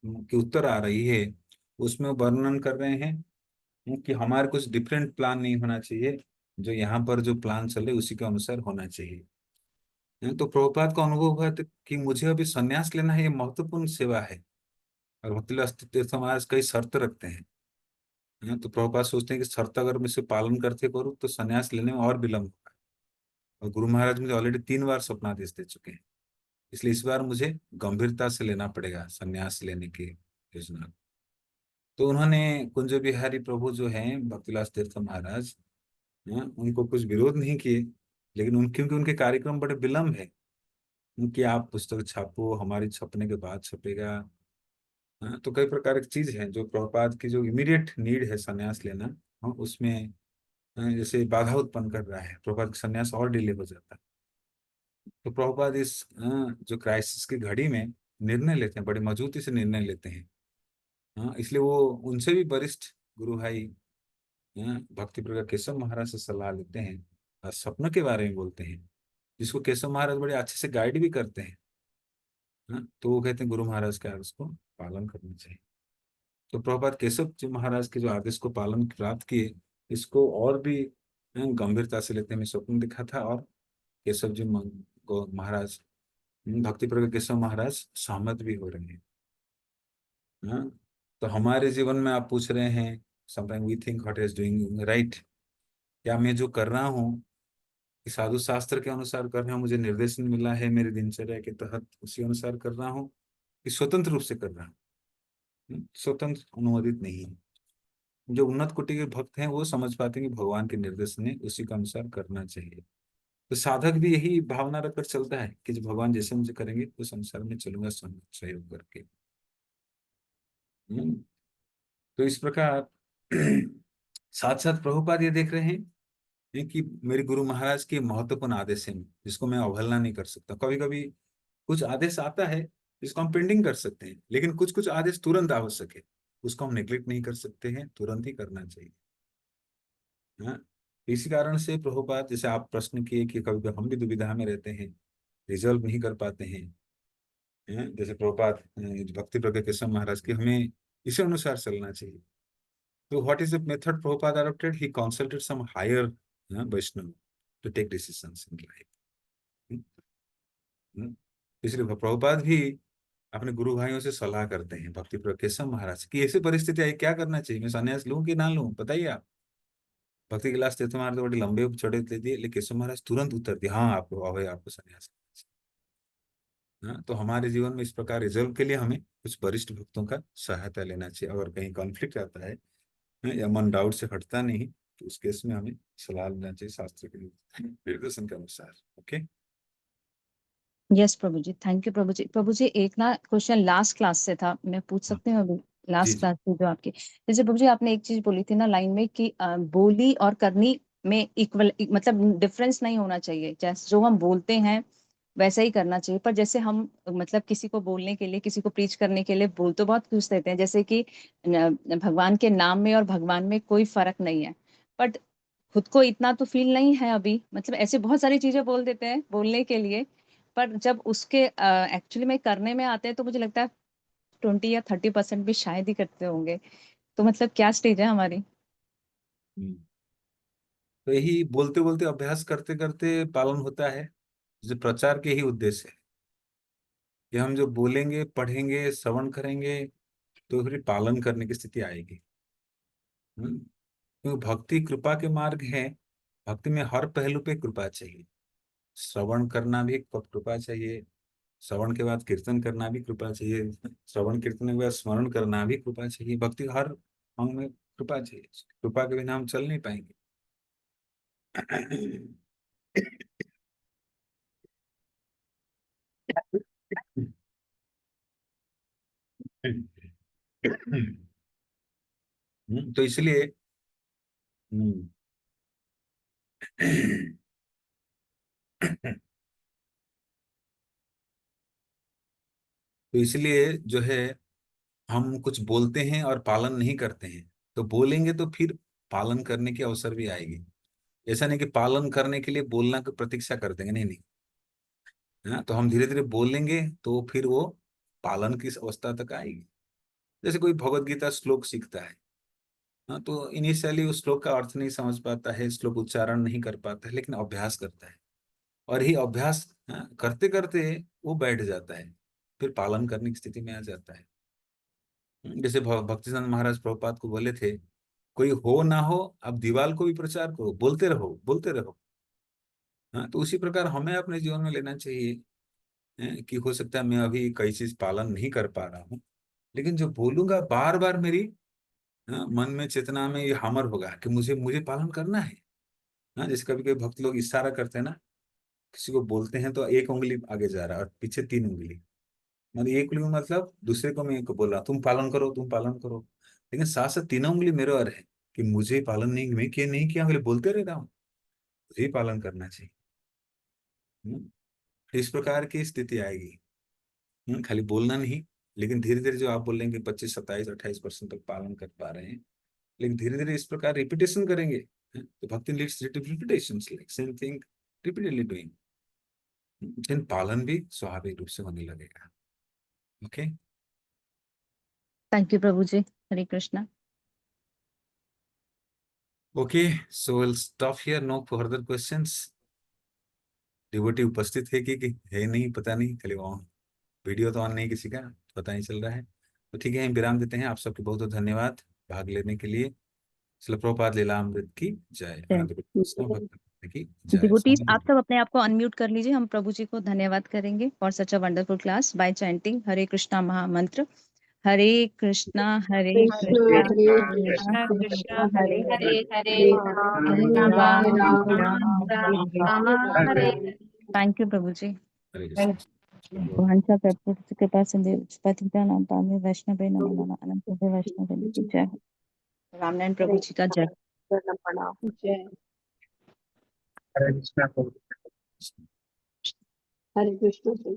की उत्तर आ रही है, उसमें वो वर्णन कर रहे हैं कि हमारे कुछ डिफरेंट प्लान नहीं होना चाहिए, जो यहाँ पर जो प्लान चले उसी के अनुसार होना चाहिए। तो प्रभुपाद का अनुभव हुआ था कि मुझे अभी संन्यास लेना है, ये महत्वपूर्ण सेवा है। और भक्ति विलास तीर्थ महाराज कई शर्त रखते हैं। तो प्रभुपाद सोचते हैं कि शर्त अगर मैं इसे पालन करते करूँ तो संन्यास लेने में और विलम्ब होगा। और गुरु महाराज मुझे ऑलरेडी 3 बार स्वप्नादेश दे चुके हैं, इसलिए इस बार मुझे गंभीरता से लेना पड़ेगा संन्यास लेने की योजना। तो उन्होंने कुंज बिहारी प्रभु जो हैं भक्तिलास तीर्थ महाराज, उनको कुछ विरोध नहीं किए। लेकिन क्योंकि उनके कार्यक्रम बड़े विलम्ब है, उनकी आप पुस्तक छापो, हमारी छपने के बाद छपेगा। तो कई प्रकार की चीज है जो प्रभुपाद की जो इमीडिएट नीड है संन्यास लेना, उसमें जैसे बाधा उत्पन्न कर रहा है, प्रभुपाद का संन्यास और डिले हो जाता है। तो प्रभुपाद इस जो क्राइसिस की घड़ी में निर्णय लेते हैं, बड़ी मजबूती से निर्णय लेते हैं। इसलिए वो उनसे भी वरिष्ठ गुरु भाई भक्ति प्रज्ञा केशव महाराज से सलाह लेते हैं और सपनों के बारे में बोलते हैं, जिसको केशव महाराज बड़े अच्छे से गाइड भी करते हैं। तो वो कहते हैं गुरु महाराज के आदेश को पालन करना चाहिए। तो प्रभुपाद केशव जी महाराज के जो आदेश को पालन प्राप्त किए, इसको और भी गंभीरता से लेते हैं। मैं स्वप्न देखा था, और केशव जी महाराज, भक्ति प्रज्ञा केशव महाराज सहमत भी हो रहे हैं। हाँ, तो हमारे जीवन में आप पूछ रहे हैं, sometime we think what is doing right, क्या मैं जो कर रहा हूँ कि साधु शास्त्र के अनुसार कर रहा हूँ, मुझे निर्देशन मिला है मेरी दिनचर्या के तहत उसी अनुसार कर रहा हूँ, कि स्वतंत्र रूप से कर रहा हूँ? स्वतंत्र अनुमोदित नहीं है। जो उन्नत कोटि के भक्त हैं वो समझ पाते हैं कि भगवान के निर्देशन है, उसी के अनुसार करना चाहिए। तो साधक भी यही भावना रखकर चलता है कि जो भगवान जैसे मुझे करेंगे उस अनुसार मैं चलूंगा, सहयोग करके। हम्म, तो इस प्रकार साथ साथ प्रभुपाद ये देख रहे हैं कि मेरे गुरु महाराज के महत्वपूर्ण आदेश हैं, जिसको मैं अवहेलना नहीं कर सकता। कभी कभी कुछ आदेश आता है जिसको हम पेंडिंग कर सकते हैं, लेकिन कुछ कुछ आदेश तुरंत आवश्यक है, उसको हम नेग्लेक्ट नहीं कर सकते हैं, तुरंत ही करना चाहिए। हाँ, इसी कारण से प्रभुपाद, जैसे आप प्रश्न किए कि कभी कभी हम भी दुविधा में रहते हैं, रिजल्व नहीं कर पाते हैं। जैसे प्रभुपाद भक्ति प्रज्ञा केशव महाराज की, हमें इसी अनुसार चलना चाहिए। तो what is the method Prabhupada adopted? He consulted some higher Vaishnav to take decisions in life. इसलिए प्रभुपाद भी अपने गुरु भाइयों से सलाह करते हैं भक्ति प्रज्ञा केशव महाराज की, ऐसी परिस्थिति आई क्या करना चाहिए, मैं संन्यास लूं कि ना लूं, बताइए आप। भक्ति विलास तीर्थ महाराज तो बड़े लंबे चौड़े दे दिए, लेकिन केशव महाराज तुरंत उत्तर दिया, हाँ आपको अभय, आपको संन्यास लेना चाहिए। तो हमारे जीवन में इस प्रकार रिजल्व के लिए हमें कुछ वरिष्ठ भक्तों का सहायता लेना चाहिए। अगर कहीं कॉन्फ्लिक्ट आता है या मन डाउट से हटता नहीं, तो उस केस में हमें सलाह लेना चाहिए शास्त्र के निर्देशन के अनुसार। ओके। यस प्रभु जी, थैंक यू प्रभु जी। प्रभु जी एक ना क्वेश्चन लास्ट क्लास से था, मैं पूछ हाँ, सकती हूँ अभी? जी लास्ट जी। क्लास से जो आपकी, जैसे प्रभु जी आपने एक चीज बोली थी ना लाइन में कि बोली और करनी में इक्वल, मतलब डिफरेंस नहीं होना चाहिए, जैसे जो हम बोलते हैं वैसा ही करना चाहिए। पर जैसे हम मतलब किसी को बोलने के लिए, किसी को प्रीच करने के लिए बोल तो बहुत कुछ देते हैं, जैसे कि भगवान के नाम में और भगवान में कोई फर्क नहीं है, बट खुद को इतना तो फील नहीं है अभी, मतलब ऐसे बहुत सारी चीजें बोल देते हैं बोलने के लिए, पर जब उसके एक्चुअली में करने में आते हैं तो मुझे लगता है 20 या 30% भी शायद ही करते होंगे। तो मतलब क्या स्टेज है हमारी? हम्म। तो यही बोलते बोलते अभ्यास करते करते पालन होता है, जो प्रचार के ही उद्देश्य है। कि हम जो बोलेंगे, पढ़ेंगे, श्रवण करेंगे, तो फिर पालन करने की स्थिति आएगी। क्योंकि भक्ति कृपा के मार्ग है। भक्ति में हर पहलू पे कृपा चाहिए। श्रवण करना भी कृपा चाहिए, श्रवण के बाद कीर्तन करना भी कृपा चाहिए, श्रवण कीर्तन के बाद स्मरण करना भी कृपा चाहिए। भक्ति हर अंग में कृपा चाहिए। कृपा के बिना हम चल नहीं पाएंगे। तो इसलिए तो इसलिए जो है, हम कुछ बोलते हैं और पालन नहीं करते हैं, तो बोलेंगे तो फिर पालन करने की अवसर भी आएगी। ऐसा नहीं कि पालन करने के लिए बोलना की प्रतीक्षा कर देंगे, नहीं नहीं। हाँ, तो हम धीरे धीरे बोलेंगे तो फिर वो पालन की अवस्था तक आएगी। जैसे कोई भगवत गीता श्लोक सीखता है, हाँ, तो इनिशियली उस श्लोक का अर्थ नहीं समझ पाता है, श्लोक उच्चारण नहीं कर पाता है, लेकिन अभ्यास करता है। और ही अभ्यास, हाँ, करते करते वो बैठ जाता है, फिर पालन करने की स्थिति में आ जाता है। जैसे भक्तिसिद्धांत महाराज प्रभुपाद को बोले थे, कोई हो ना हो, अब दीवाल को भी प्रचार करो, बोलते रहो बोलते रहो। हाँ, तो उसी प्रकार हमें अपने जीवन में लेना चाहिए। कि हो सकता है मैं अभी कई चीज पालन नहीं कर पा रहा हूँ, लेकिन जो बोलूंगा बार बार मेरी, हाँ, मन में चेतना में ये हमर होगा कि मुझे मुझे पालन करना है। हाँ, जैसे कभी कभी भक्त लोग इशारा करते हैं ना, किसी को बोलते हैं तो एक उंगली आगे जा रहा है और पीछे तीन उंगली। मतलब एक उंगली मतलब दूसरे को मैं को बोल रहा तुम पालन करो तुम पालन करो, लेकिन साथ साथ तीनों उंगली मेरे और है कि मुझे पालन नहीं, मैं किया नहीं किया, मैं बोलते रह रहा हूँ, मुझे ही पालन करना चाहिए। इस प्रकार की स्थिति आएगी। खाली बोलना नहीं, लेकिन धीरे धीरे जो आप बोलेंगे 25, 27, 28% तक पालन कर पा रहे हैं, लेकिन धीरे धीरे इस प्रकार रिपीटेशन करेंगे, तो bhakti leads repetition, like same thing repeatedly doing, देन पालन भी स्वाभाविक रूप से होने लगेगा। Okay, thank you Prabhu ji. Hare Krishna. Okay, so will stop here, no further questions. Devotee उपस्थित है कि है नहीं पता नहीं, खाली ऑन वीडियो तो ऑन नहीं किसी का, पता नहीं चल रहा है। तो ठीक है, हम विराम देते हैं। आप सबके बहुत बहुत धन्यवाद भाग लेने के लिए। श्रील प्रभुपाद लीलामृत की जय, अनंत कृष्ण भक्त की जय। डिवोटीज, आप सब अपने आप को अनम्यूट कर लीजिए। हम प्रभु जी को धन्यवाद करेंगे for such a wonderful class by chanting Hare Krishna महामंत्र। हरे कृष्णा हरे कृष्णा कृष्णा हरे कृष्णा कृष्णा कृष्णा हरे हरे हरे हरे हरे हरे राम राम हरे राम राम हरे राम हरे। हरे थैंक यू प्रभु जी। हरे कृष्ण। वंशा प्रभु के पास पतिता नाम पामे वैष्णव नमो नमः। अनंत वैष्णव की जय। रामनारायण प्रभु जी का जय। प्रणाम जय हरे कृष्णा। हरे कृष्ण।